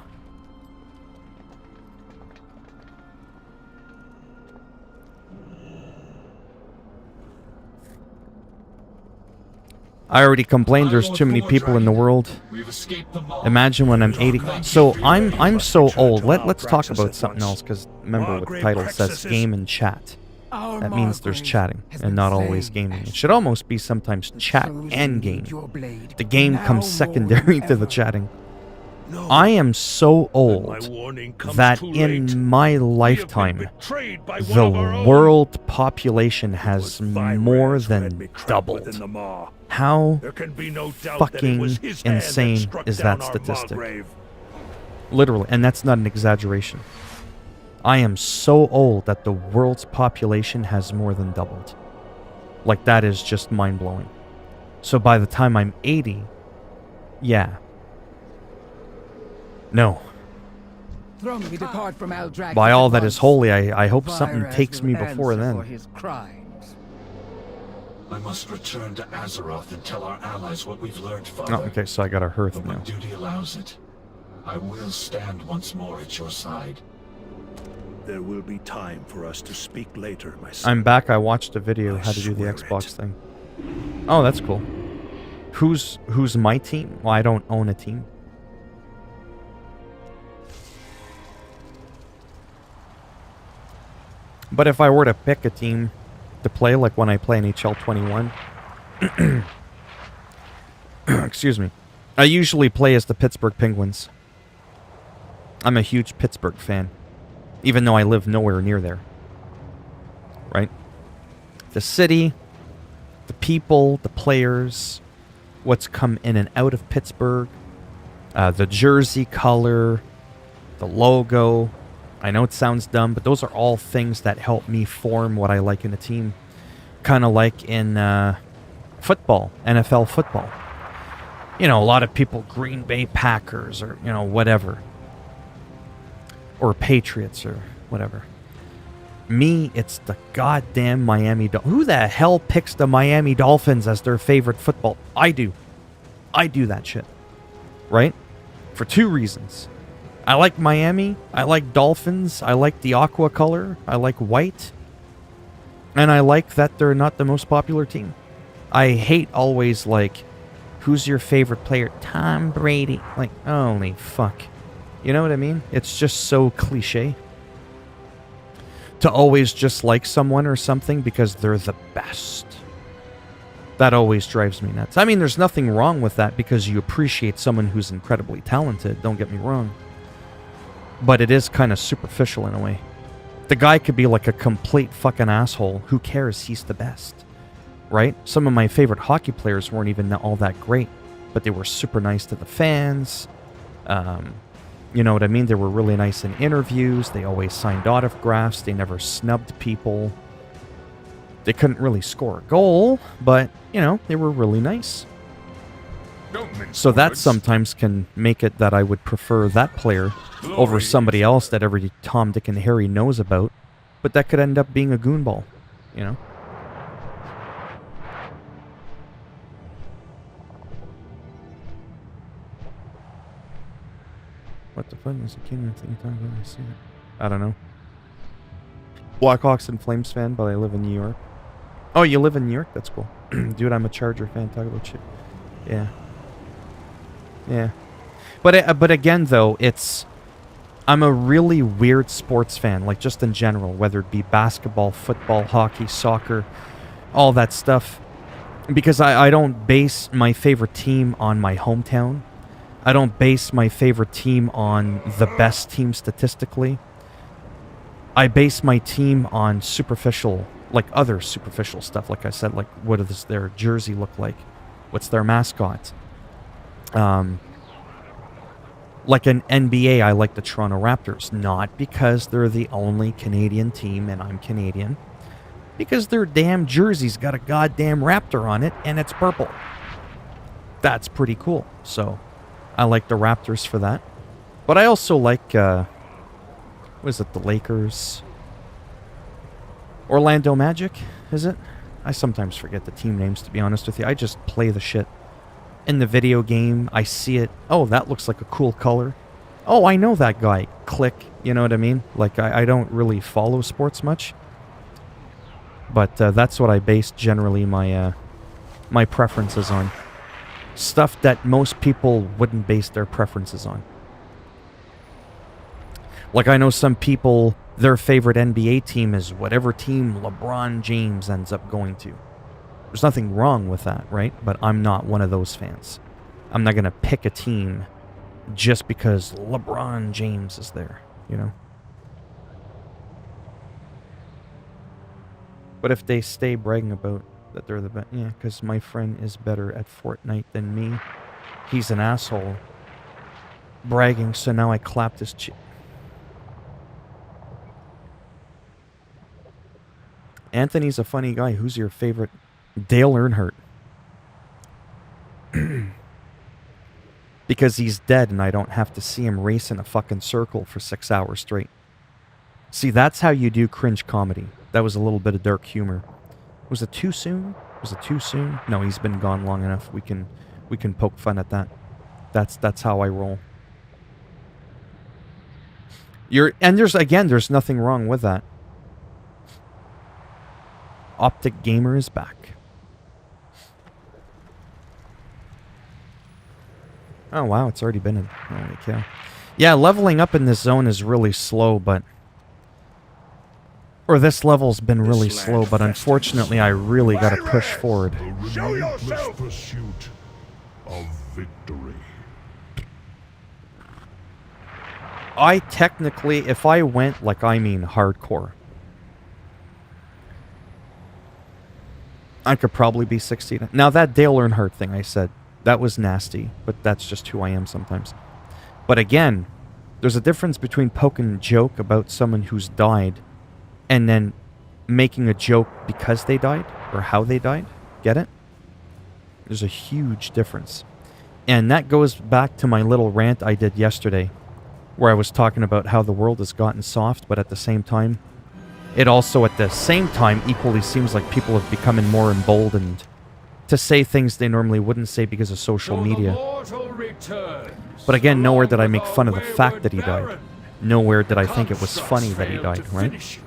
S1: I already complained there's too many people in the world.
S2: We've escaped the mob.
S1: Imagine when I'm 80. So I'm so old. Let's talk about something else, because remember what the title says, game and chat. That means there's chatting and not always gaming. It should almost be sometimes chat and game. The game comes secondary to the chatting. I am so old that in my lifetime, the world population has more than doubled. How fucking insane is that statistic? Literally, and that's not an exaggeration. I am so old that the world's population has more than doubled. Like, that is just mind-blowing. So by the time I'm 80, yeah. No. By all that is holy, I hope something takes me before then.
S2: I must return to Azeroth and tell our allies what we've learned, Father.
S1: Oh, okay, so I got a hearth
S2: But
S1: now.
S2: when duty allows it, I will stand once more at your side.
S4: There will be time for us to speak later, my son.
S1: I'm back. I watched a video how to do the Xbox thing. Oh, that's cool. Who's my team? Well, I don't own a team. But if I were to pick a team to play, like when I play NHL 21, excuse me, I usually play as the Pittsburgh Penguins. I'm a huge Pittsburgh fan, even though I live nowhere near there. Right? The city, the people, the players, what's come in and out of Pittsburgh, the jersey color, the logo. I know it sounds dumb, but those are all things that help me form what I like in a team. Kind of like in football, NFL football. You know, a lot of people, Green Bay Packers or, you know, whatever. Or Patriots or whatever. Me, it's the goddamn Miami Dolphins. Who the hell picks the Miami Dolphins as their favorite football? I do. I do that shit. Right? For two reasons. I like Miami. I like Dolphins. I like the aqua color. I like white. And I like that they're not the most popular team. I hate always, like, who's your favorite player? Tom Brady. Like, holy fuck. You know what I mean? It's just so cliche. To always just like someone or something because they're the best. That always drives me nuts. I mean, there's nothing wrong with that because you appreciate someone who's incredibly talented. Don't get me wrong. But it is kind of superficial in a way. The guy could be like a complete fucking asshole. Who cares? He's the best. Right? Some of my favorite hockey players weren't even all that great. But they were super nice to the fans. You know what I mean? They were really nice in interviews. They always signed autographs. They never snubbed people. They couldn't really score a goal. But, you know, they were really nice. So that sometimes can make it that I would prefer that player over somebody else that every Tom, Dick, and Harry knows about. But that could end up being a goonball, you know? What the fuck is the King thing you're talking about? I see it. I don't know. Blackhawks and Flames fan, but I live in New York. Oh, you live in New York? That's cool. Dude, I'm a Charger fan. Talk about shit. Yeah. Yeah. But again, though, I'm a really weird sports fan, like just in general, whether it be basketball, football, hockey, soccer, all that stuff. Because I don't base my favorite team on my hometown. I don't base my favorite team on the best team statistically. I base my team on superficial, like other superficial stuff. Like I said, like what does their jersey look like? What's their mascot? Like an NBA, I like the Toronto Raptors. Not because they're the only Canadian team and I'm Canadian. Because their damn jersey's got a goddamn raptor on it and it's purple. That's pretty cool. So I like the Raptors for that. But I also like, what is it, the Lakers? Orlando Magic, is it? I sometimes forget the team names, to be honest with you. I just play the shit. in the video game. I see it. Oh, that looks like a cool color. Oh, I know that guy. Click. You know what I mean? Like, I don't really follow sports much. But that's what I base generally my my preferences on. Stuff that most people wouldn't base their preferences on. Like, I know some people, their favorite NBA team is whatever team LeBron James ends up going to. There's nothing wrong with that, right? But I'm not one of those fans. I'm not going to pick a team just because LeBron James is there, you know? But if they stay bragging about that they're the best, yeah, because my friend is better at Fortnite than me. He's an asshole. Bragging, so now I clapped his cheek. Anthony's a funny guy. Who's your favorite? Dale Earnhardt. Because he's dead and I don't have to see him race in a fucking circle for 6 hours straight. See, that's how you do cringe comedy. That was a little bit of dark humor. Was it too soon? Was it too soon? No, he's been gone long enough. We can poke fun at that. That's how I roll. There's nothing wrong with that. Optic Gamer is back. Oh wow, it's already been in. Holy cow. Yeah, leveling up in this zone is really slow, but... Or this level's been really slow, but unfortunately I really gotta push forward.
S2: Show yourself!
S6: Pursuit of victory.
S1: I technically, if I went, like I mean hardcore, I could probably be 16. Now that Dale Earnhardt thing I said, that was nasty, but that's just who I am sometimes. But again, there's a difference between poking a joke about someone who's died and then making a joke because they died or how they died. Get it? There's a huge difference. And that goes back to my little rant I did yesterday, where I was talking about how the world has gotten soft, but at the same time, it also at the same time equally seems like people have becoming more emboldened to say things they normally wouldn't say because of social media. But again, nowhere did I make fun of the fact that he died. Nowhere did I think it was funny that he died, right?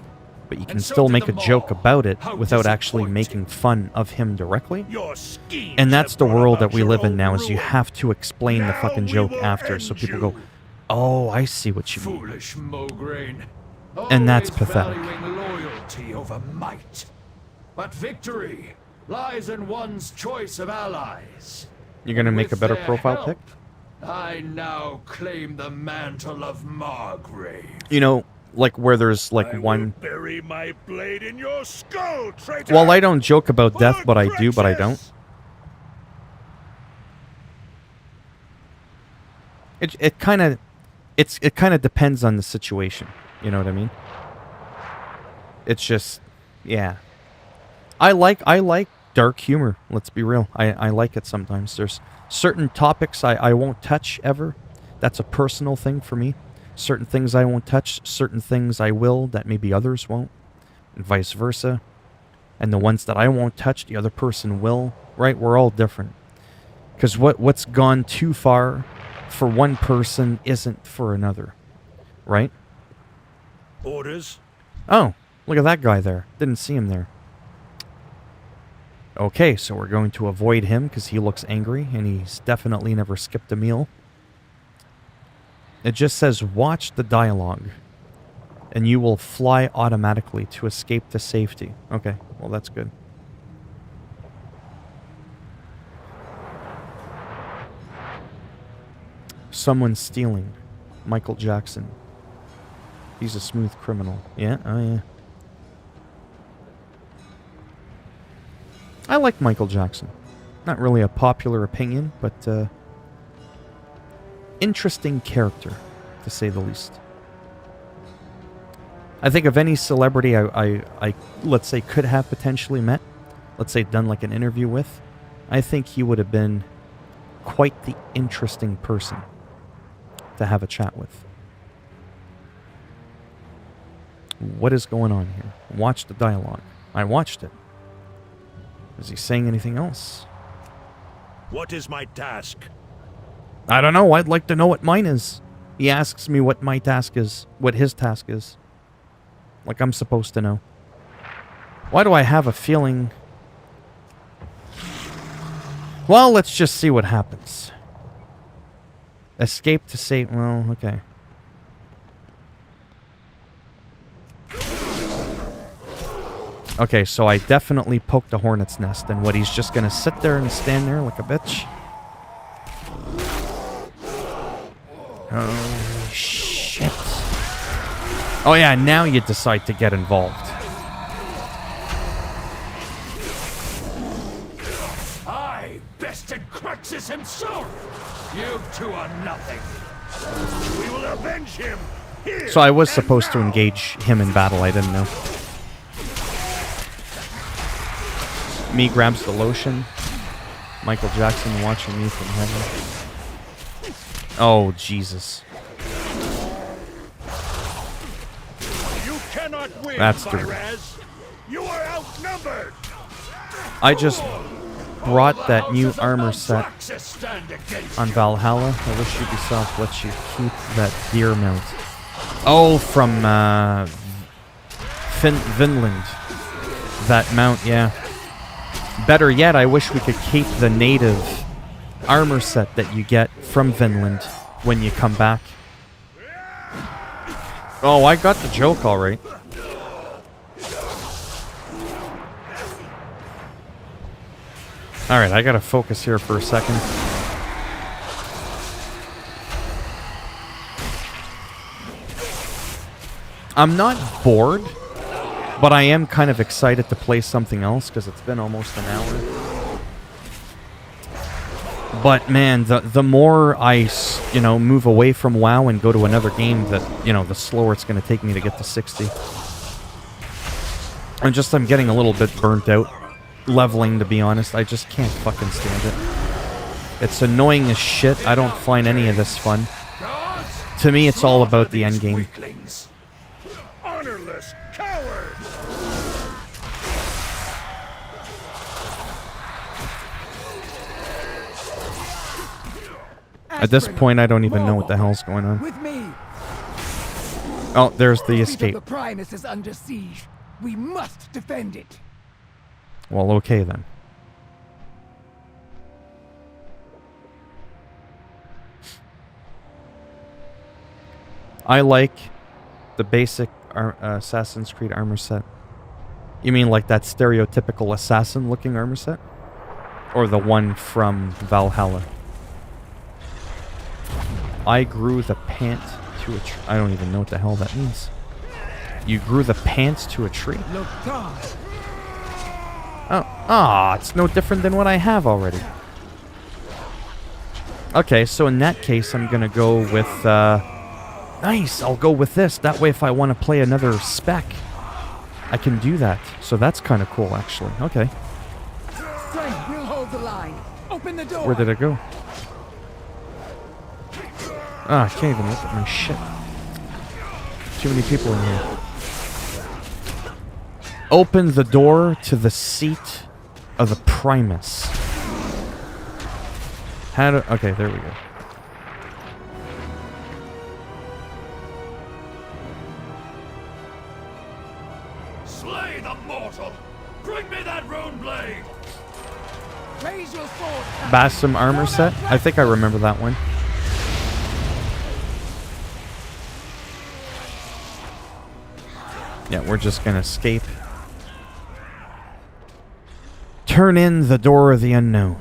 S1: But you can still make a joke about it without actually making fun of him directly. And that's the world that we live in now, is you have to explain the fucking joke after, so people go, oh, I see what you mean. And that's pathetic.
S2: Loyalty over might. But victory lies in one's choice of allies.
S1: You're gonna make a better profile pic?
S2: I now claim the mantle of Margrave.
S1: You know, like where there's like one...
S4: Bury my blade in your skull, traitor!
S1: Well, I don't joke about death, but I do, but I don't. It kind of depends on the situation. You know what I mean? It's just, yeah. I like dark humor. Let's be real. I like it sometimes. There's certain topics I won't touch ever. That's a personal thing for me. Certain things I won't touch. Certain things I will that maybe others won't. And vice versa. And the ones that I won't touch, the other person will. Right? We're all different. Because what's gone too far for one person isn't for another. Right?
S4: Orders?
S1: Oh, look at that guy there. Didn't see him there. Okay, so we're going to avoid him because he looks angry and he's definitely never skipped a meal. It just says, watch the dialogue and you will fly automatically to escape to safety. Okay, well that's good. Someone's stealing. Michael Jackson. He's a smooth criminal. Yeah, oh yeah. I like Michael Jackson. Not really a popular opinion, but interesting character, to say the least. I think of any celebrity I let's say could have potentially met, let's say done like an interview with, I think he would have been quite the interesting person to have a chat with. What is going on here? Watch the dialogue. I watched it. Is he saying anything else?
S4: What is my task?
S1: I don't know. I'd like to know what mine is. He asks me what my task is. What his task is. Like I'm supposed to know. Why do I have a feeling... Well, let's just see what happens. Escape to save... Well, okay. Okay, so I definitely poked a hornet's nest, and what, he's just gonna sit there and stand there like a bitch? Oh, shit. Oh yeah, now you decide to get involved.
S2: I bested Cruxus himself! You two are nothing.
S4: We will avenge him! Here
S1: So I was
S4: and
S1: supposed to
S4: now.
S1: engage him in battle, I didn't know. Me grabs the lotion. Michael Jackson watching me from heaven. Oh, Jesus.
S4: You cannot win,
S1: That's dirty.
S4: Firaz. You are outnumbered!
S1: I just brought that new armor set
S2: Cruxus stand against
S1: on Valhalla. I wish Ubisoft lets you keep that deer mount. Oh, from Vinland. That mount, yeah. Better yet, I wish we could keep the native armor set that you get from Vinland when you come back. Oh, I got the joke alright. Alright, I gotta focus here for a second. I'm not bored, but I am kind of excited to play something else because it's been almost an hour. But man, the more I, move away from WoW and go to another game, the slower it's going to take me to get to 60. I'm getting a little bit burnt out leveling, to be honest. I just can't fucking stand it. It's annoying as shit. I don't find any of this fun. To me, it's all about the end game.
S2: weaklings.
S4: Honorless coward!
S1: At this point, I don't even know what the hell's going on.
S7: With me.
S1: Oh, there's the
S7: The
S1: escape.
S7: Primus is under siege. We must defend it.
S1: Well, okay then. I like the basic Assassin's Creed armor set. You mean like that stereotypical assassin-looking armor set? Or the one from Valhalla? I grew the pant to a tree. I don't even know what the hell that means. You grew the pants to a tree?
S7: Look, God.
S1: Oh, it's no different than what I have already. Okay, so in that case, I'm gonna go with, nice, I'll go with this. That way, if I want to play another spec, I can do that. So that's kind of cool, actually. Okay.
S7: Strength will hold the line. Open the door.
S1: Where did it go? Ah, I can't even look at my shit. Too many people in here. Open the door to the seat of the Primus. How do... Okay, there we go.
S2: Slay the mortal! Bring me that rune blade!
S7: Raise your sword.
S1: Bassam armor set? I think I remember that one. Yeah, we're just gonna escape. Turn in the door of the unknown.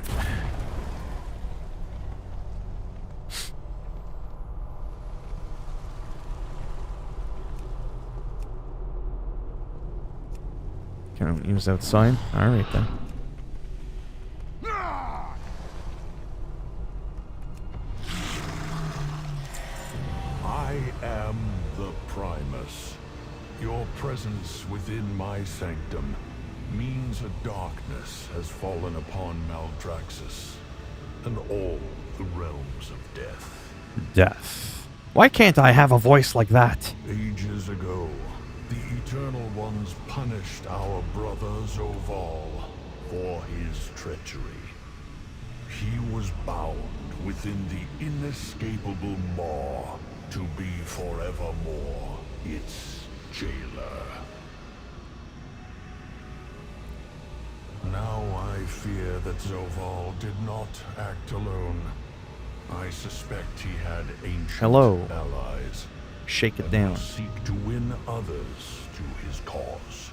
S1: Can't use outside? Alright then.
S6: I am the Primus. Your presence within my sanctum means a darkness has fallen upon Maldraxxus and all the realms of death.
S1: Death. Why can't I have a voice like that?
S6: Ages ago, the Eternal Ones punished our brother Zoval for his treachery. He was bound within the inescapable maw to be forevermore its jailer. Now I fear that Zoval did not act alone. I suspect he had ancient allies.
S1: Shake it
S6: and
S1: down.
S6: will seek to win others to his cause.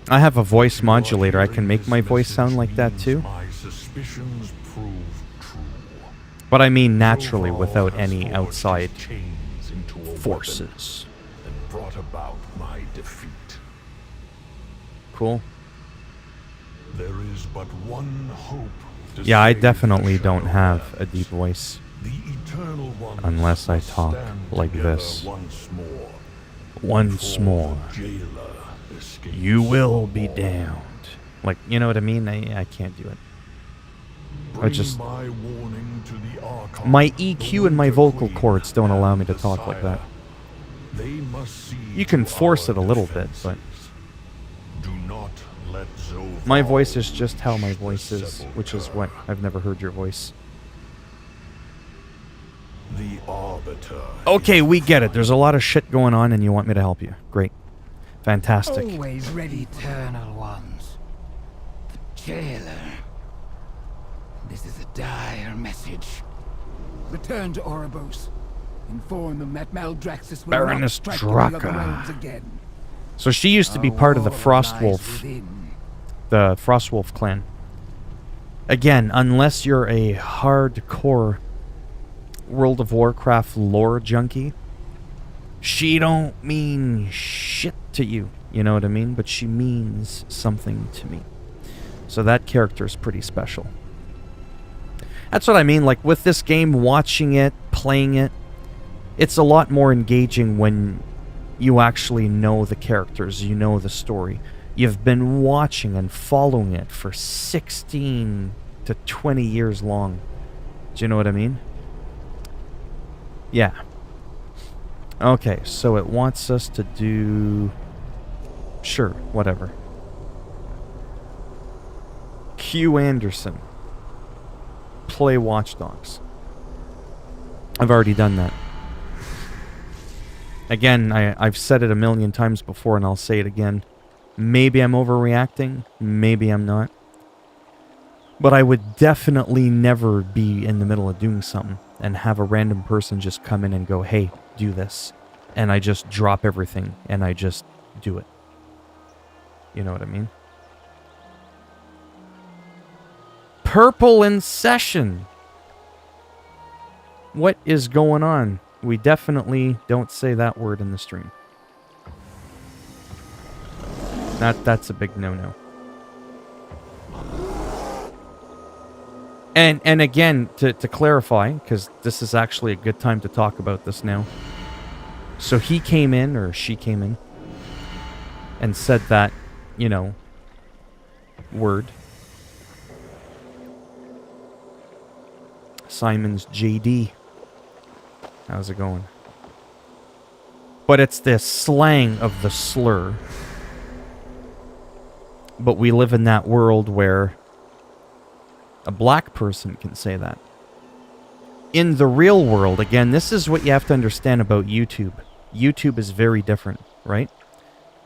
S1: I have a voice modulator. I can make my voice sound like that too.
S6: My suspicions proved true.
S1: But I mean naturally,
S6: Zoval
S1: without
S6: has
S1: any
S6: forged
S1: outside
S6: his chains into a
S1: forces.
S6: weapon and brought about my defeat.
S1: Cool.
S6: There is but one hope. To
S1: Yeah, I
S6: save
S1: definitely
S6: the
S1: don't have a
S6: Shadowlands.
S1: deep voice.
S6: The Eternal Ones
S1: Unless I
S6: must
S1: talk
S6: stand
S1: like
S6: together
S1: this.
S6: Once more.
S1: Once
S6: before
S1: more,
S6: the jailer escapes
S1: you will
S6: no
S1: be
S6: more.
S1: damned. Like, you know what I mean? I can't do it.
S6: Bring
S1: just-
S6: my warning to the Archon,
S1: My
S6: the
S1: EQ and my
S6: Winter
S1: vocal
S6: Queen,
S1: cords don't allow me to
S6: and
S1: talk like that.
S6: Messiah. They must see
S1: You can
S6: to
S1: force
S6: our
S1: it a little bit, but
S6: defenses. Do not let Zoval
S1: my voice is just how my
S6: reach the
S1: voice is, which is what
S6: sepulchre.
S1: I've never heard your voice.
S6: The Arbiter.
S1: Okay,
S6: is
S1: we get it.
S6: fine.
S1: There's a lot of shit going on and you want me to help you. Great. Fantastic.
S7: Always ready.
S5: Eternal Ones. The jailer. This is a dire message.
S7: Return to Oribos. Inform them that Maldraxxus will
S1: Baroness
S7: not strike the other
S1: Draka.
S7: realms again.
S1: So she used to be
S5: Our
S1: part of the
S5: war lies
S1: Frostwolf,
S5: within.
S1: the Frostwolf clan. Again, unless you're a hardcore World of Warcraft lore junkie, she don't mean shit to you. You know what I mean? But she means something to me. So that character is pretty special. That's what I mean. Like with this game, watching it, playing it, it's a lot more engaging when you actually know the characters, you know the story. You've been watching and following it for 16 to 20 years long. Do you know what I mean? Yeah. Okay, so it wants us to do... Sure, whatever. Q Anderson. Play Watch Dogs. I've already done that. Again, I've said it a million times before and I'll say it again. Maybe I'm overreacting, maybe I'm not. But I would definitely never be in the middle of doing something and have a random person just come in and go, hey, do this. And I just drop everything and I just do it. You know what I mean? Purple in session. What is going on? We definitely don't say that word in the stream. That's a big no-no. And again, to clarify, because this is actually a good time to talk about this now. So he came in, or she came in, and said that, you know, word. Simon's JD. How's it going? But it's this slang of the slur. But we live in that world where a black person can say that. In the real world, again, this is what you have to understand about YouTube. YouTube is very different, right?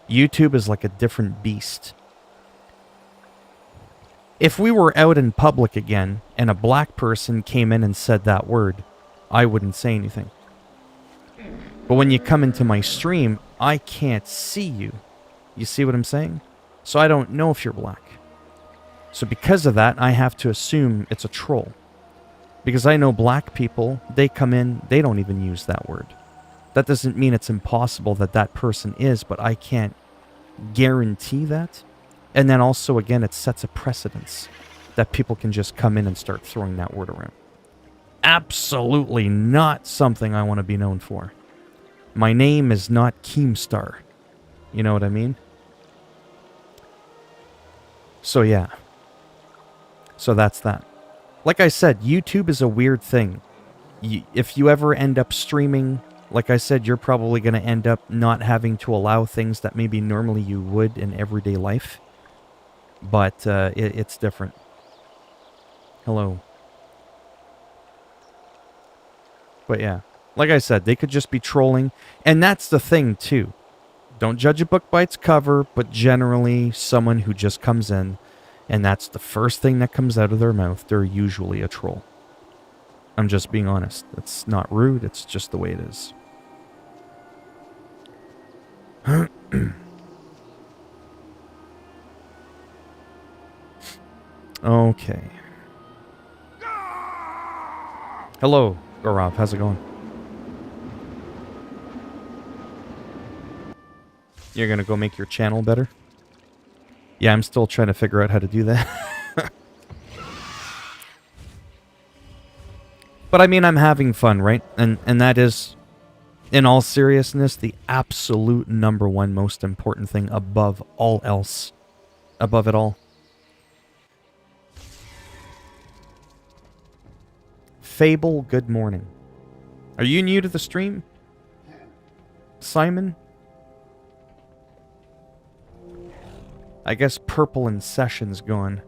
S1: YouTube is like a different beast. If we were out in public again, and a black person came in and said that word, I wouldn't say anything. But when you come into my stream, I can't see you. You see what I'm saying? So I don't know if you're black. So because of that, I have to assume it's a troll. Because I know black people, they come in, they don't even use that word. That doesn't mean it's impossible that that person is, but I can't guarantee that. And then also, again, it sets a precedence that people can just come in and start throwing that word around. Absolutely not something I want to be known for. My name is not Keemstar. You know what I mean? So yeah. So that's that. Like I said, YouTube is a weird thing. If you ever end up streaming, like I said, you're probably going to end up not having to allow things that maybe normally you would in everyday life. but it's different. Hello. But yeah, like I said, they could just be trolling, and that's the thing too. Don't judge a book by its cover, but generally someone who just comes in and that's the first thing that comes out of their mouth, they're usually a troll. I'm just being honest. It's not rude, it's just the way it is. Okay. Hello, Gaurav. How's it going? You're gonna go make your channel better? Yeah, I'm still trying to figure out how to do that. But I mean, I'm having fun, right? And that is, in all seriousness, the absolute #1 most important thing above all else. Above it all. Fable, good morning. Are you new to the stream? Simon? I guess Purple in Session's gone.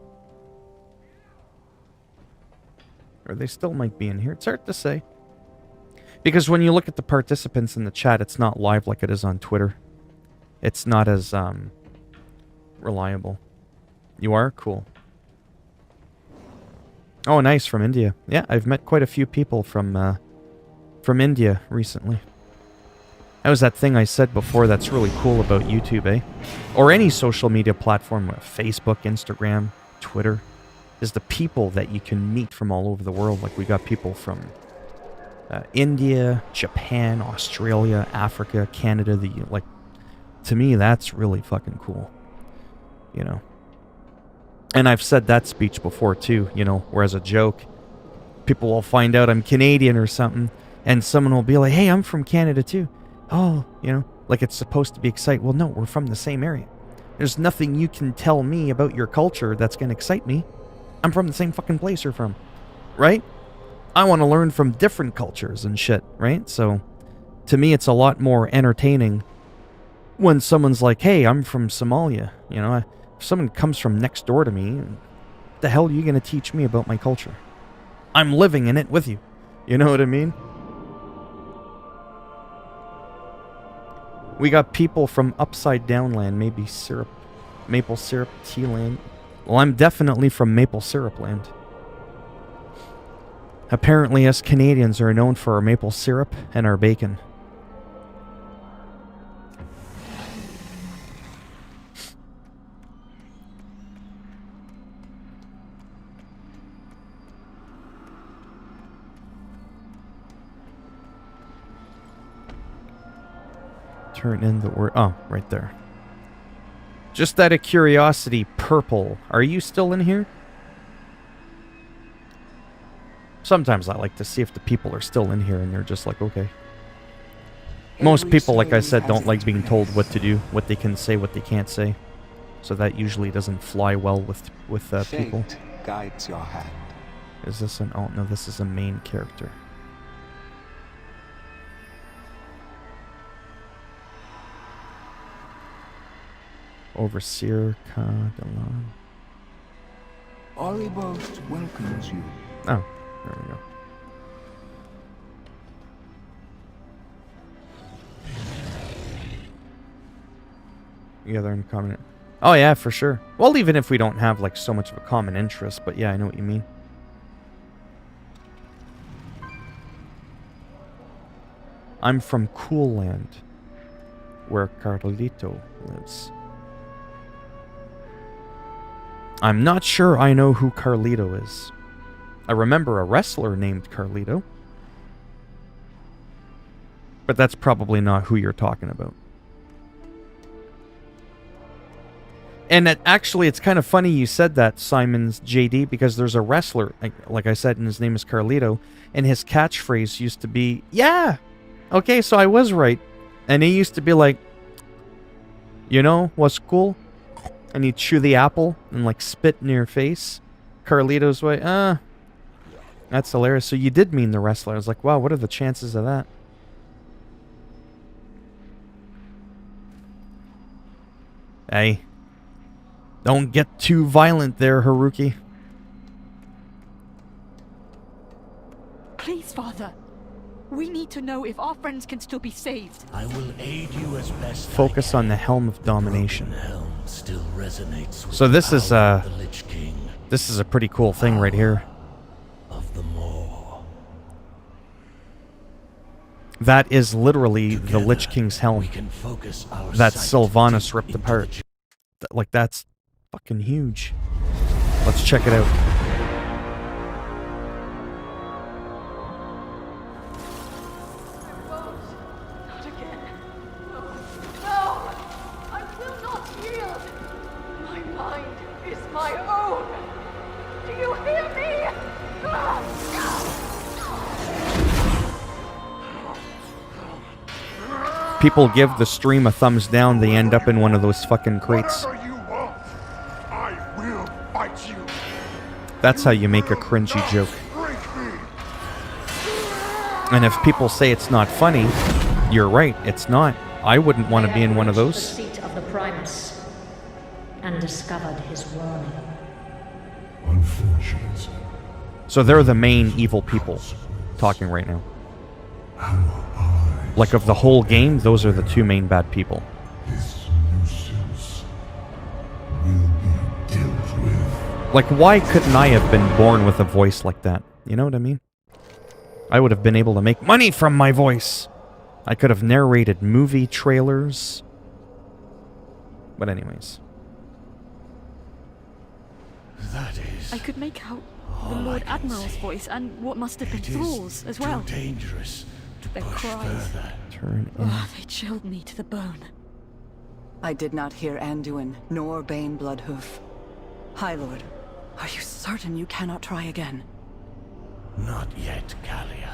S1: Or they still might be in here. It's hard to say. Because when you look at the participants in the chat, it's not live like it is on Twitter. It's not as reliable. You are? Cool. Oh, nice, from India. Yeah, I've met quite a few people from India recently. That was that thing I said before that's really cool about YouTube, eh? Or any social media platform, Facebook, Instagram, Twitter, is the people that you can meet from all over the world. Like, we got people from India, Japan, Australia, Africa, Canada. Like, to me, that's really fucking cool. You know? And I've said that speech before, too, you know, where as a joke, people will find out I'm Canadian or something, and someone will be like, hey, I'm from Canada, too. Oh, you know, like it's supposed to be exciting. Well, no, we're from the same area. There's nothing you can tell me about your culture that's going to excite me. I'm from the same fucking place you're from, right? I want to learn from different cultures and shit, right? So, to me, it's a lot more entertaining when someone's like, hey, I'm from Somalia. You know, if someone comes from next door to me, what the hell are you going to teach me about my culture? I'm living in it with you. You know what I mean? We got people from Upside Down Land, maybe syrup, maple syrup tea land. Well, I'm definitely from maple syrup land. Apparently, us Canadians are known for our maple syrup and our bacon. Turn in the word. Oh, right there. Just out of curiosity, Purple, are you still in here? Sometimes I like to see if the people are still in here and they're just like, okay. Most people, like I said, don't like being told what to do, what they can say, what they can't say. So that usually doesn't fly well with people.
S8: Fate guides your hand.
S1: Is this an... Oh, no, this is a main character. Overseer Kadalan.
S7: Oribos welcomes you.
S1: Oh, there we go. Together in common. Oh yeah, for sure. Well, even if we don't have like so much of a common interest, but yeah, I know what you mean. I'm from Cool Land, where Carlito lives. I'm not sure I know who Carlito is. I remember a wrestler named Carlito. But that's probably not who you're talking about. And actually, it's kind of funny you said that, Simon's JD, because there's a wrestler, like I said, and his name is Carlito, and his catchphrase used to be, yeah, okay, so I was right. And he used to be like, you know what's cool? And he'd chew the apple and like spit in your face. Carlito's way, that's hilarious. So you did mean the wrestler. I was like, wow, what are the chances of that? Hey. Don't get too violent there, Haruki.
S8: Please, Father. We need to know if our friends can still be saved.
S2: I will aid you as best
S1: Focus
S2: I
S1: on
S2: can.
S1: the Helm of Domination.
S2: The helm still resonates with
S1: So this
S2: the
S1: is
S2: power of the Lich King
S1: this is a pretty cool thing right here.
S2: of the Maw.
S1: That is literally the
S2: Together,
S1: Lich King's helm
S2: we can focus our
S1: that
S2: sight
S1: Sylvanas
S2: deep
S1: ripped
S2: into
S1: apart.
S2: the
S1: Like, that's fucking huge. Let's check it out.
S8: Not again. No! I will not yield! My mind is my own! Do you hear me?
S1: People give the stream a thumbs down, they end up in one of those fucking crates.
S6: Whatever you want, I will fight you.
S1: That's how you make a cringy joke.
S6: Break me.
S1: And if people say it's not funny, you're right, it's not. I wouldn't want to be in one of
S9: The
S1: those.
S9: seat of the Primus and discovered his warning.
S6: Unfortunate.
S1: So they're the main evil people talking right now. Like, of the whole game, those are the two main bad people.
S6: This nuisance will be dealt with.
S1: Like, why couldn't I have been born with a voice like that? You know what I mean? I would have been able to make money from my voice. I could have narrated movie trailers. But anyways.
S2: That is.
S8: I could make out the
S2: all I
S8: Lord
S2: can
S8: Admiral's
S2: see.
S8: voice and what must have been
S2: It is
S8: Thrall's as well.
S2: Too dangerous to
S8: Their
S2: push
S8: cries.
S2: further.
S1: Turn in.
S8: Oh, they chilled me to the bone.
S10: I did not hear Anduin, nor Bane Bloodhoof. High Lord, are you certain you cannot try again?
S2: Not yet, Kalia.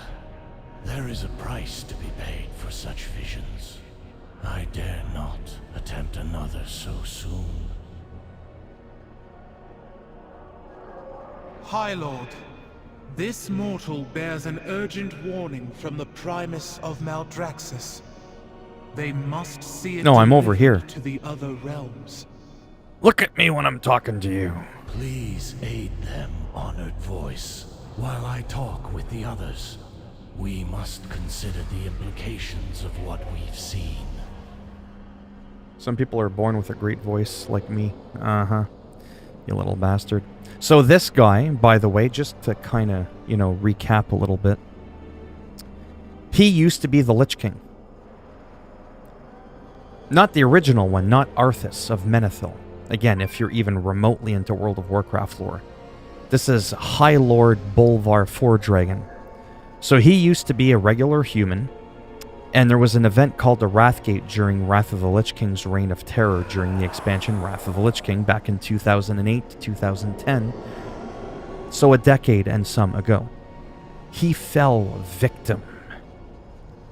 S2: There is a price to be paid for such visions. I dare not attempt another so soon.
S11: High Lord, this mortal bears an urgent warning from the Primus of Maldraxxus. They must see it
S1: No, I'm over
S11: delivered
S1: here.
S11: to the other realms.
S1: Look at me when I'm talking to you.
S2: Please aid them, honored voice, while I talk with the others. We must consider the implications of what we've seen.
S1: Some people are born with a great voice like me. Uh-huh. You little bastard. So this guy, by the way, just to kind of, you know, recap a little bit. He used to be the Lich King. Not the original one, not Arthas of Menethil. Again, if you're even remotely into World of Warcraft lore. This is High Lord Bolvar Foredragon. So he used to be a regular human, and there was an event called the Wrathgate during Wrath of the Lich King's reign of terror during the expansion Wrath of the Lich King back in 2008 to 2010. So a decade and some ago. He fell victim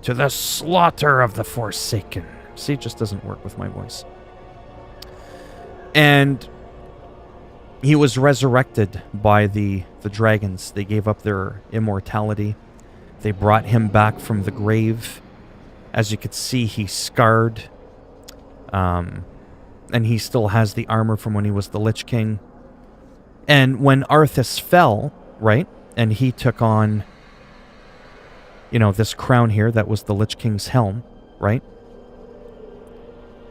S1: to the slaughter of the Forsaken. See, it just doesn't work with my voice. And he was resurrected by the dragons. They gave up their immortality. They brought him back from the grave. As you could see, he's scarred. And he still has the armor from when he was the Lich King. And when Arthas fell, right, and he took on, you know, this crown here that was the Lich King's helm, right?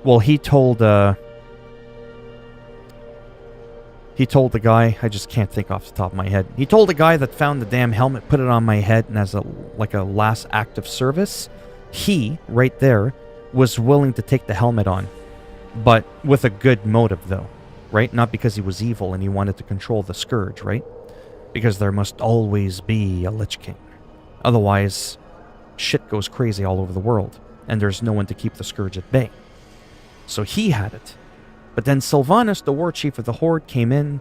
S1: Well, he told the guy, I just can't think off the top of my head. He told the guy that found the damn helmet, put it on my head, and as a last act of service, he, right there, was willing to take the helmet on. But with a good motive, though, right? Not because he was evil and he wanted to control the Scourge, right? Because there must always be a Lich King. Otherwise, shit goes crazy all over the world, and there's no one to keep the Scourge at bay. So he had it. But then Sylvanas, the war chief of the Horde, came in.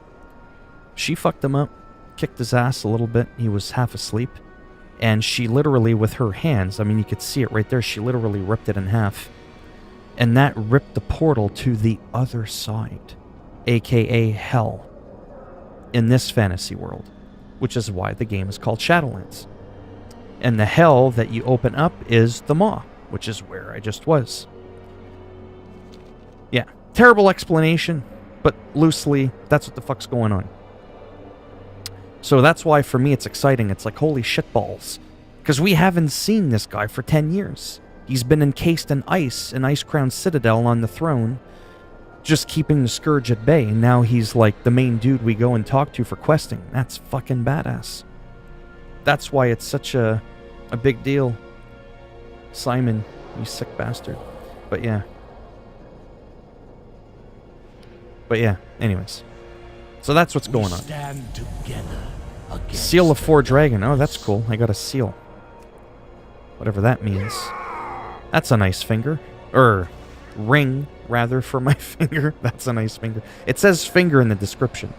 S1: She fucked him up, kicked his ass a little bit. He was half asleep. And she literally, with her hands, I mean, you could see it right there, she literally ripped it in half. And that ripped the portal to the other side, aka Hell, in this fantasy world, which is why the game is called Shadowlands. And the Hell that you open up is the Maw, which is where I just was. Yeah, terrible explanation, But loosely, that's what the fuck's going on. So that's why for me it's exciting. It's like, holy shitballs. Because we haven't seen this guy for 10 years. He's been encased in ice, an ice-crowned citadel on the throne, just keeping the Scourge at bay. And now he's like the main dude we go and talk to for questing. That's fucking badass. That's why it's such a big deal. Simon, you sick bastard. But yeah. Anyways. So that's what's going on.
S2: Stand together against
S1: Seal of Four Dragon. Oh, that's cool. I got a seal. Whatever that means. That's a nice finger. Ring, rather, for my finger. That's a nice finger. It says finger in the description.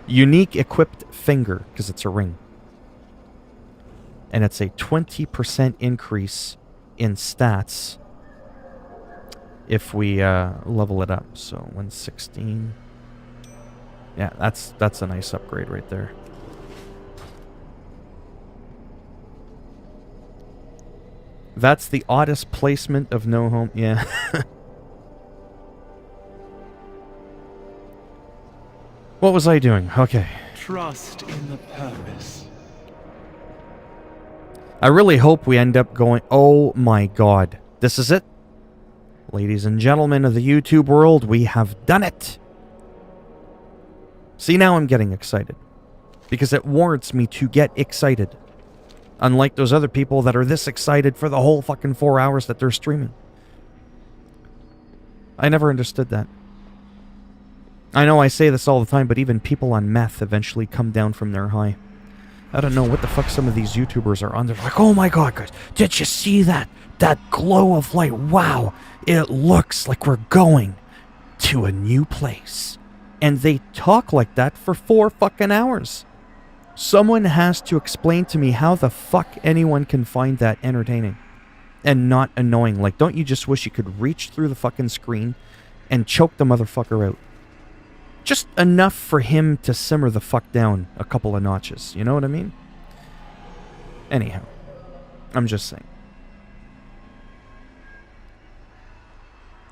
S1: Unique equipped finger, because it's a ring. And it's a 20% increase in stats if we level it up. So 116. Yeah, that's a nice upgrade right there. That's the oddest placement of no home. Yeah. What was I doing? Okay.
S11: Trust in the purpose.
S1: I really hope we end up going... Oh my god. This is it. Ladies and gentlemen of the YouTube world, we have done it. See, now I'm getting excited. Because it warrants me to get excited. Unlike those other people that are this excited for the whole fucking 4 hours that they're streaming. I never understood that. I know I say this all the time, but even people on meth eventually come down from their high. I don't know what the fuck some of these YouTubers are on. They're like, oh my god, guys, did you see that? That glow of light. Wow, it looks like we're going to a new place. And they talk like that for 4 fucking hours. Someone has to explain to me how the fuck anyone can find that entertaining and not annoying. Like, don't you just wish you could reach through the fucking screen and choke the motherfucker out? Just enough for him to simmer the fuck down a couple of notches. You know what I mean? Anyhow, I'm just saying.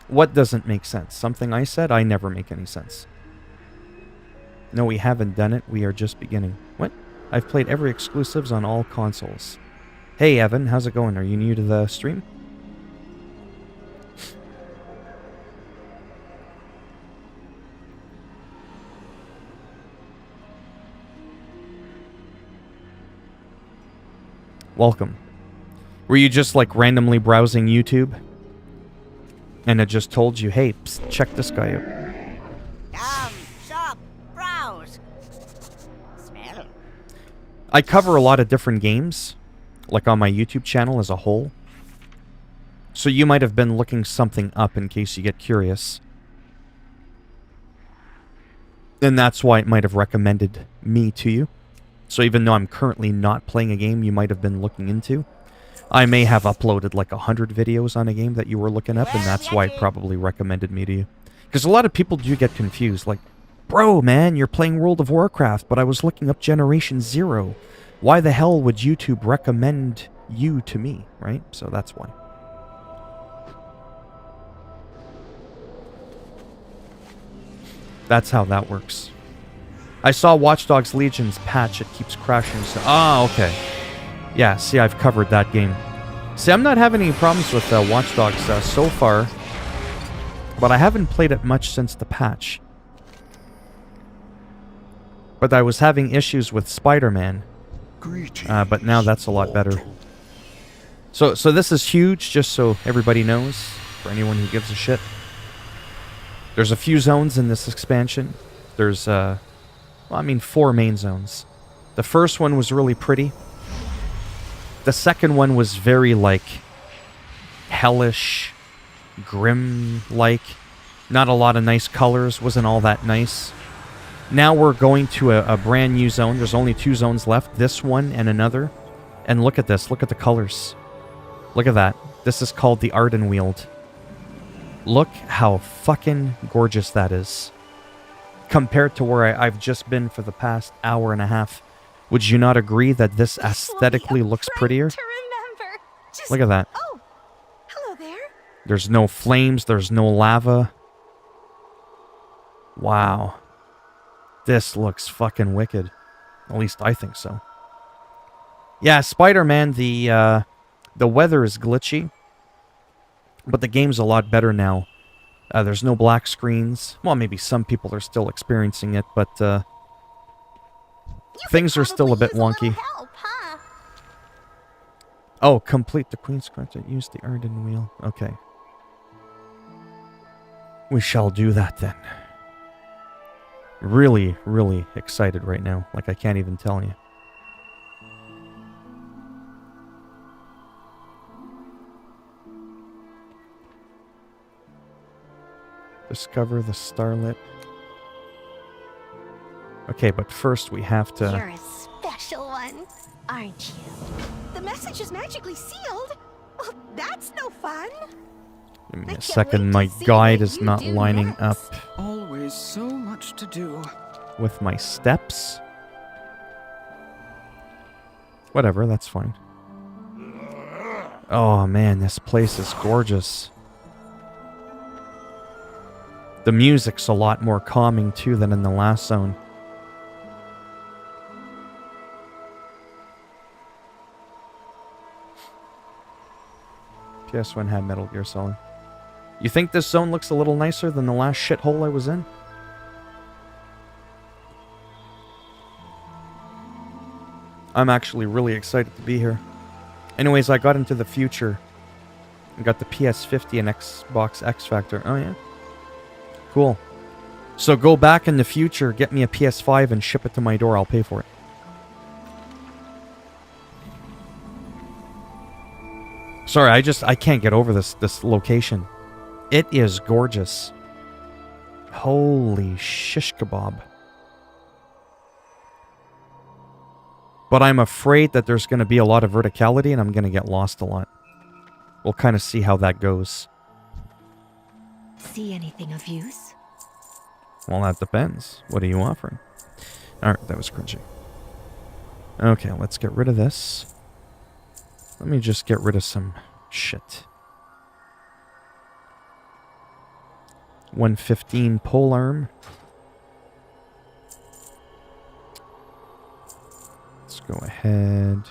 S1: What doesn't make sense? Something I said? I never make any sense. No, we haven't done it. We are just beginning. What? I've played every exclusives on all consoles. Hey, Evan. How's it going? Are you new to the stream? Welcome. Were you just like randomly browsing YouTube? And it just told you, hey, psst, check this guy out.
S12: Shop, browse, smell.
S1: I cover a lot of different games, like on my YouTube channel as a whole. So you might have been looking something up in case you get curious. And that's why it might have recommended me to you. So even though I'm currently not playing a game you might have been looking into, I may have uploaded like 100 videos on a game that you were looking up, and that's why it probably recommended me to you. Because a lot of people do get confused, like, bro, man, you're playing World of Warcraft, but I was looking up Generation Zero. Why the hell would YouTube recommend you to me, right? So that's why. That's how that works. I saw Watch Dogs Legion's patch. It keeps crashing. So, okay. Yeah, see, I've covered that game. See, I'm not having any problems with Watch Dogs so far. But I haven't played it much since the patch. But I was having issues with Spider-Man. But now that's a lot better. So this is huge, just so everybody knows. For anyone who gives a shit. There's a few zones in this expansion. There's, 4 main zones. The first one was really pretty. The second one was very, like, hellish, grim-like. Not a lot of nice colors. Wasn't all that nice. Now we're going to a brand new zone. There's only 2 zones left. This one and another. And look at this. Look at the colors. Look at that. This is called the Ardenweald. Look how fucking gorgeous that is. Compared to where I've just been for the past hour and a half. Would you not agree that this aesthetically looks prettier? Look at that.
S8: Oh, hello there.
S1: There's no flames. There's no lava. Wow. This looks fucking wicked. At least I think so. Yeah, Spider-Man, the weather is glitchy, but the game's a lot better now. There's no black screens. Well, maybe some people are still experiencing it, but things are still a bit wonky.
S12: Help, huh?
S1: Oh, complete the Queen's Quest. Use the Arden Wheel. Okay. We shall do that then. Really, really excited right now. Like, I can't even tell you. Discover the starlit. Okay, but first we have to...
S12: You're a special one, aren't you? The message is magically sealed. Well, that's no fun.
S1: Give me a second. My guide is not lining up.
S7: Always so much to do.
S1: With my steps. Whatever, that's fine. Oh man, this place is gorgeous. The music's a lot more calming too than in the last zone. PS1 had Metal Gear Solid. You think this zone looks a little nicer than the last shithole I was in? I'm actually really excited to be here. Anyways, I got into the future. I got the PS50 and Xbox X Factor. Oh yeah? Cool. So go back in the future, get me a PS5 and ship it to my door. I'll pay for it. Sorry, I can't get over this location. It is gorgeous. Holy shish kebab. But I'm afraid that there's going to be a lot of verticality and I'm going to get lost a lot. We'll kind of see how that goes.
S12: See anything of use?
S1: Well, that depends. What are you offering? Alright, that was cringy. Okay, let's get rid of this. Let me just get rid of some shit. 115 polearm. Let's go ahead.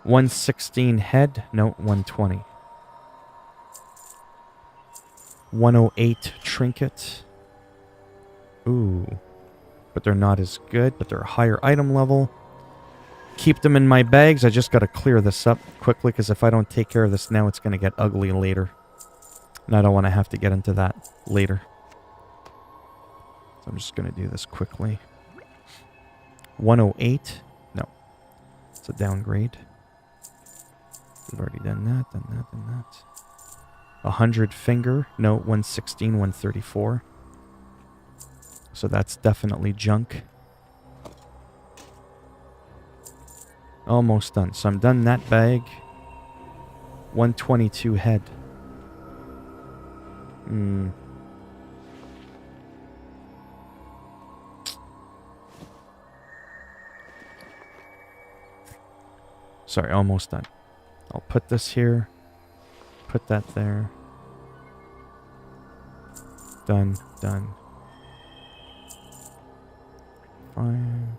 S1: 116 head. No, 120. 108 trinket. Ooh. But they're not as good, but they're a higher item level. Keep them in my bags. I just got to clear this up quickly, because if I don't take care of this now, it's going to get ugly later. And I don't want to have to get into that later. So I'm just going to do this quickly. 108. No. It's a downgrade. We've already done that, done that, done that. 100 finger. No, 116, 134. So that's definitely junk. Almost done. So I'm done that bag. 122 head. Sorry, almost done. I'll put this here. Put that there. Done, done. Fine.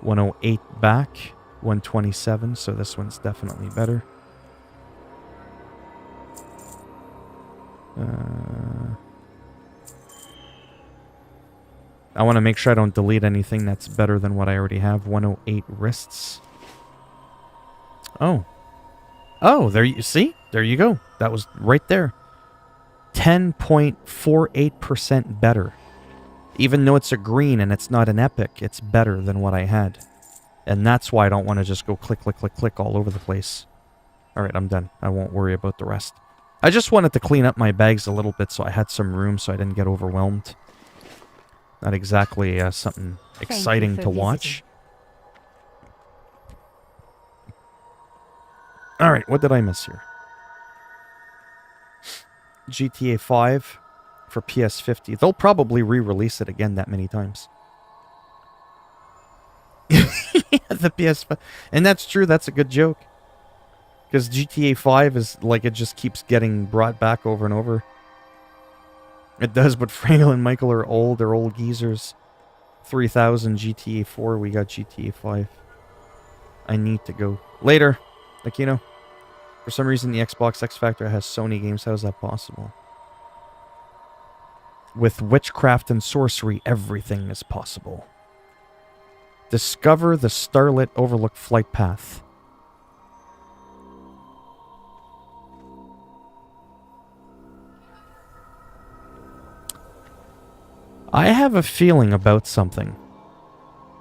S1: 108 back. 127, so this one's definitely better. I want to make sure I don't delete anything that's better than what I already have. 108 wrists. Oh. Oh, there you see? There you go. That was right there. 10.48% better. Even though it's a green and it's not an epic, it's better than what I had. And that's why I don't want to just go click, click, click, click all over the place. Alright, I'm done. I won't worry about the rest. I just wanted to clean up my bags a little bit so I had some room so I didn't get overwhelmed. Not exactly something exciting to watch. Alright, what did I miss here? GTA 5 for PS50. They'll probably re-release it again that many times. The PS5. And that's true, that's a good joke. Because GTA 5 is like, it just keeps getting brought back over and over. It does, but Frankel and Michael are old. They're old geezers. 3000 GTA 4. We got GTA 5. I need to go. Later, Aquino. For some reason, the Xbox X Factor has Sony games. How is that possible? With witchcraft and sorcery, everything is possible. Discover the starlit overlook flight path. I have a feeling about something.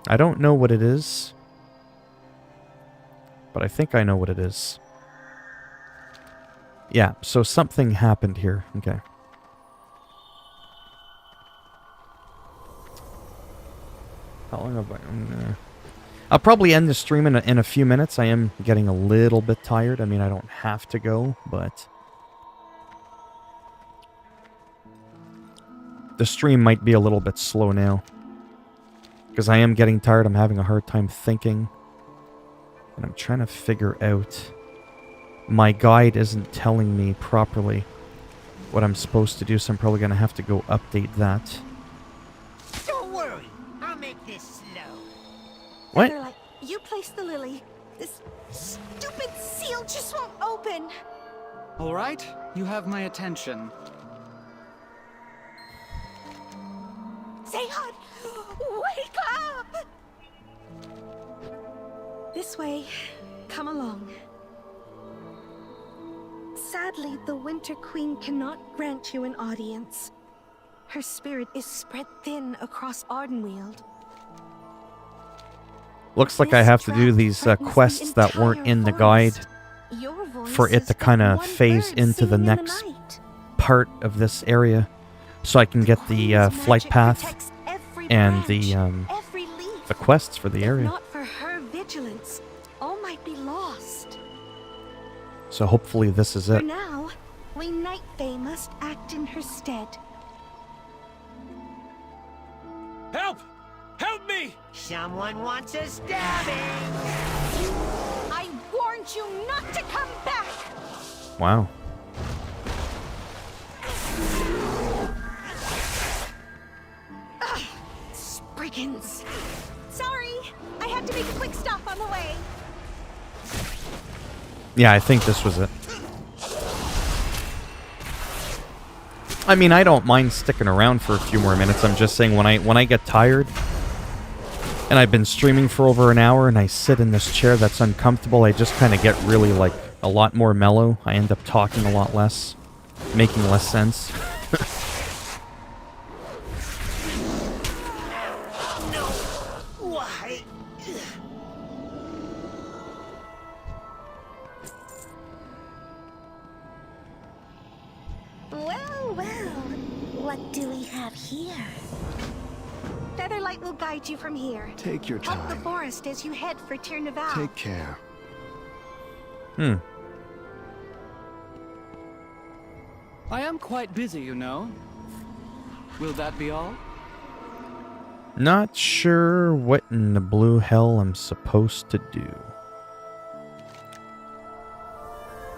S1: I don't know what it is, but I think I know what it is. Yeah, so something happened here. Okay. How long have I... I'll probably end the stream in a few minutes. I am getting a little bit tired. I mean, I don't have to go, but... the stream might be a little bit slow now. Because I am getting tired. I'm having a hard time thinking. And I'm trying to figure out... my guide isn't telling me properly what I'm supposed to do, so I'm probably going to have to go update that.
S12: Don't worry, I'll make this slow.
S1: What?
S12: They're like, you place the lily. This stupid seal just won't open.
S13: All right, you have my attention.
S12: Sehun, wake up! This way. Come along. Sadly, the Winter Queen cannot grant you an audience. Her spirit is spread thin across Ardenweald.
S1: Looks like I have to do these quests that weren't in the guide for it to kind of phase into the next part of this area, so I can get the flight path and the quests for the area.
S12: Not for her vigilance, all might be lost.
S1: So hopefully this is it.
S12: For now, we Night Fae must act in her stead.
S14: Help! Help me!
S5: Someone wants a stabbing!
S12: I warned you not to come back!
S1: Wow.
S12: Ugh, Spriggans. Sorry, I had to make a quick stop on the way.
S1: Yeah, I think this was it. I mean, I don't mind sticking around for a few more minutes. I'm just saying when I get tired and I've been streaming for over an hour and I sit in this chair that's uncomfortable, I just kind of get really, like, a lot more mellow. I end up talking a lot less, making less sense.
S5: Why?
S12: Well, well, what do we have here? Featherlight will guide you from here.
S15: Take your
S12: Help the
S15: time.
S12: forest as you head for Tirnaval.
S15: Take care.
S13: I am quite busy, you know. Will that be all?
S1: Not sure what in the blue hell I'm supposed to do.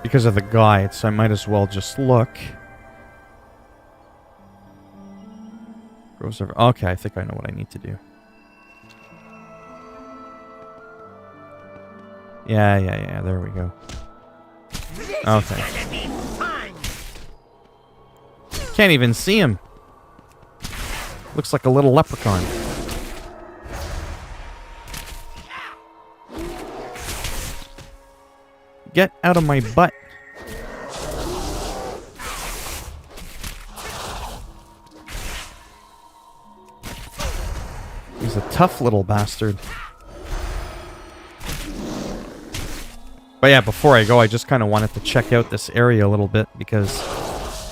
S1: Because of the guide, so I might as well just look. Okay, I think I know what I need to do. Yeah, there we go. Okay. Can't even see him. Looks like a little leprechaun. Get out of my butt. He's a tough little bastard. But yeah, before I go, I just kind of wanted to check out this area a little bit, because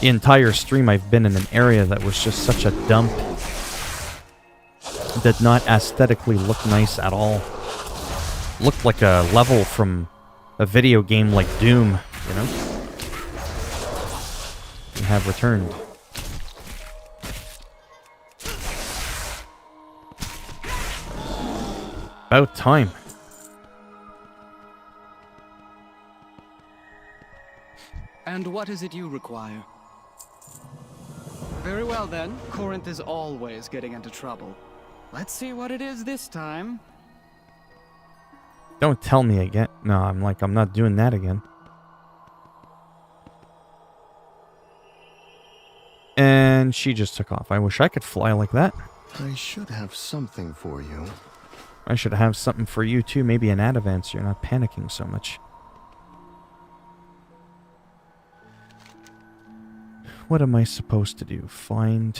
S1: the entire stream I've been in an area that was just such a dump. Did not aesthetically look nice at all. Looked like a level from a video game like Doom, you know? And have returned. About time.
S13: And what is it you require? Very well then. Corinth is always getting into trouble. Let's see what it is this time.
S1: Don't tell me again. No, I'm not doing that again. And she just took off. I wish I could fly like that.
S15: I should have something for you.
S1: I should have something for you too. Maybe an advance so you're not panicking so much. What am I supposed to do? Find...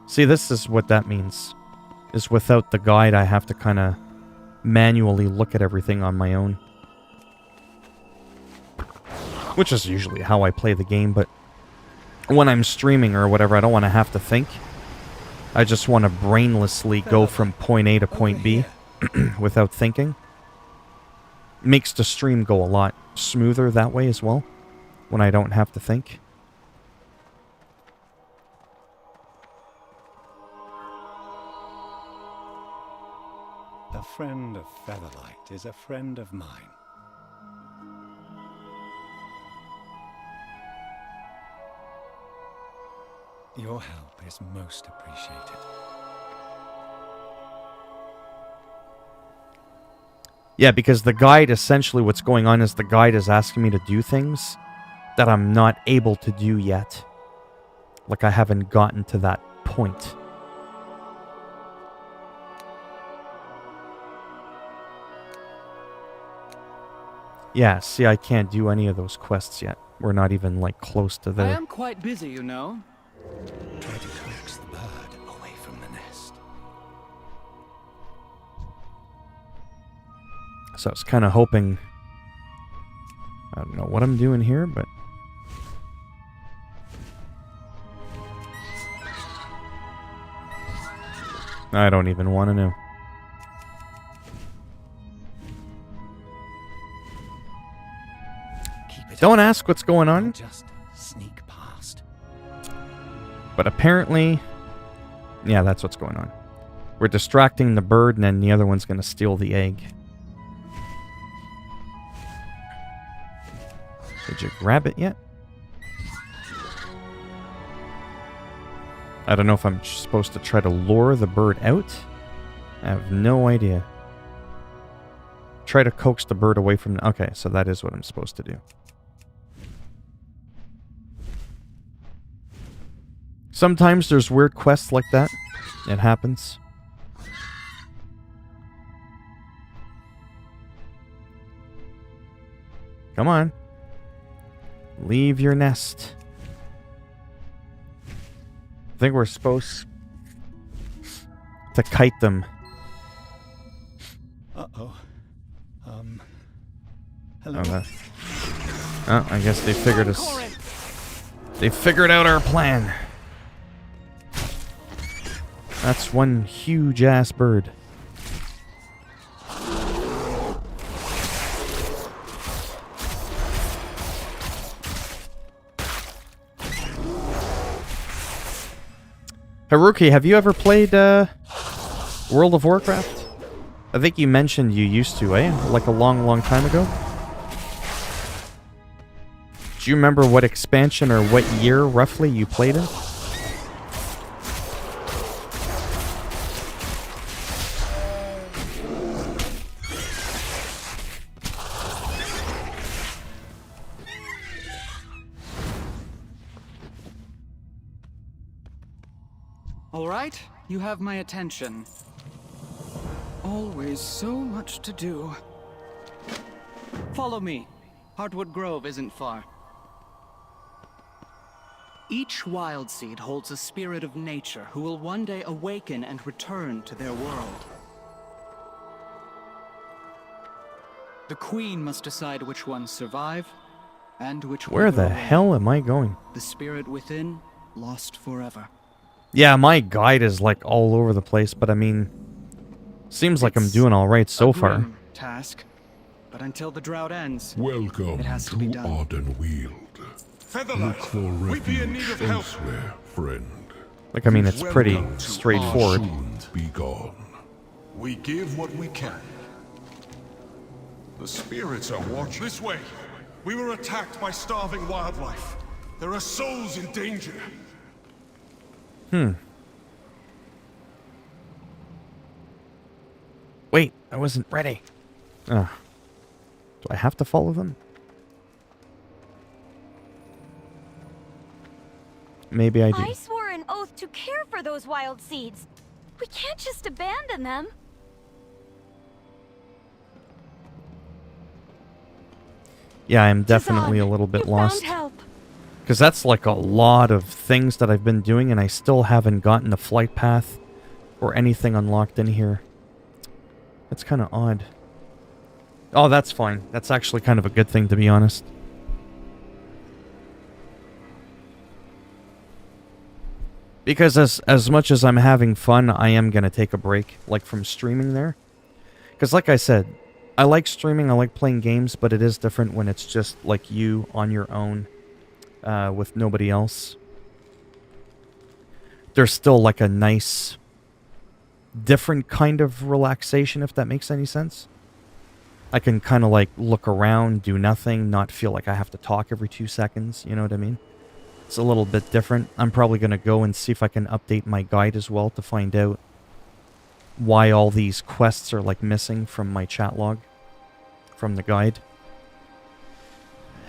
S1: See, this is what that means. Is without the guide, I have to kind of manually look at everything on my own. Which is usually how I play the game, but when I'm streaming or whatever, I don't want to have to think. I just want to brainlessly go from point A to point B without thinking. Makes the stream go a lot smoother that way as well, when I don't have to think.
S16: A friend of Featherlight is a friend of mine. Your help is most appreciated.
S1: Yeah, because the guide, essentially what's going on is the guide is asking me to do things that I'm not able to do yet. Like I haven't gotten to that point. Yeah, see, I can't do any of those quests yet. We're not even, like, close to
S13: I
S1: there.
S13: am quite busy, you know.
S16: Try to coax the bird away from the nest.
S1: So I was kind of hoping... I don't know what I'm doing here, but... I don't even want to know. Don't ask what's going on.
S16: Just sneak past.
S1: But apparently... Yeah, that's what's going on. We're distracting the bird, and then the other one's going to steal the egg. Did you grab it yet? I don't know if I'm supposed to try to lure the bird out. I have no idea. Try to coax the bird away from... Okay, so that is what I'm supposed to do. Sometimes there's weird quests like that. It happens. Come on. Leave your nest. I think we're supposed to kite them.
S16: Uh-oh. Hello?
S1: Okay. Oh, I guess they figured us... They figured out our plan. That's one huge-ass bird. Haruki, have you ever played World of Warcraft? I think you mentioned you used to, eh? Like a long, long time ago? Do you remember what expansion or what year, roughly, you played it?
S13: All right, you have my attention. Always so much to do. Follow me. Heartwood Grove isn't far. Each wild seed holds a spirit of nature who will one day awaken and return to their world. The queen must decide which ones survive, and which
S1: Where
S13: wither
S1: the
S13: away.
S1: hell am I going?
S13: The spirit within, lost forever.
S1: Yeah, my guide is like all over the place, but I mean, seems like I'm doing all right so far.
S13: Grim task, but until the drought ends,
S6: Welcome
S13: it has to be done.
S6: Ardenweald. Look for refuge elsewhere, friend.
S1: Like, I mean, it's pretty straightforward.
S6: Be gone.
S17: We give what we can. The spirits are watching.
S14: This way. We were attacked by starving wildlife.
S17: There are souls in danger.
S1: Wait, I wasn't ready. Do I have to follow them? Maybe I do.
S18: I swore an oath to care for those wild seeds. We can't just abandon them.
S1: Yeah, I'm definitely a little bit lost. Because that's like a lot of things that I've been doing, and I still haven't gotten a flight path or anything unlocked in here. That's kind of odd. Oh, that's fine. That's actually kind of a good thing, to be honest. Because as much as I'm having fun, I am going to take a break, like, from streaming there. Because like I said, I like streaming, I like playing games, but it is different when it's just, like, you on your own, with nobody else. There's still, like, a nice, different kind of relaxation, if that makes any sense. I can kind of, like, look around, do nothing, not feel like I have to talk every 2 seconds, you know what I mean? It's a little bit different. I'm probably going to go and see if I can update my guide as well to find out why all these quests are, like, missing from my chat log, from the guide.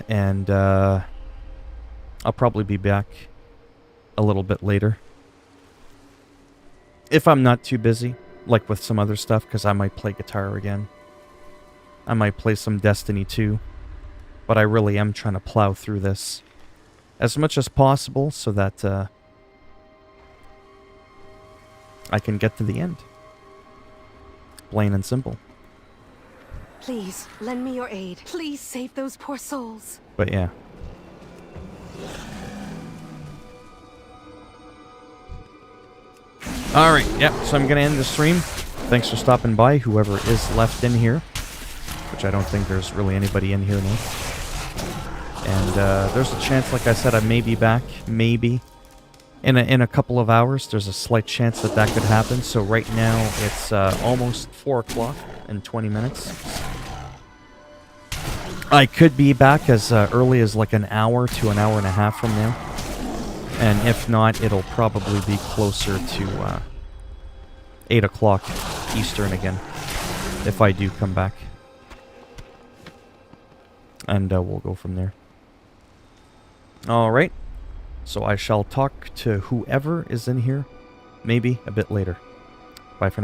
S1: And, I'll probably be back a little bit later. If I'm not too busy, like with some other stuff, because I might play guitar again. I might play some Destiny 2. But I really am trying to plow through this as much as possible so that I can get to the end. Plain and simple.
S12: Please, lend me your aid. Please save those poor souls.
S1: But yeah. Alright, yeah, so I'm going to end the stream. Thanks for stopping by, whoever is left in here. Which I don't think there's really anybody in here now. And there's a chance, like I said, I may be back, maybe. In a couple of hours, there's a slight chance that that could happen. So right now, it's almost 4 o'clock in 20 minutes. I could be back as early as like an hour to an hour and a half from now. And if not, it'll probably be closer to 8 o'clock Eastern again, if I do come back. And we'll go from there. Alright, so I shall talk to whoever is in here, maybe a bit later. Bye for now.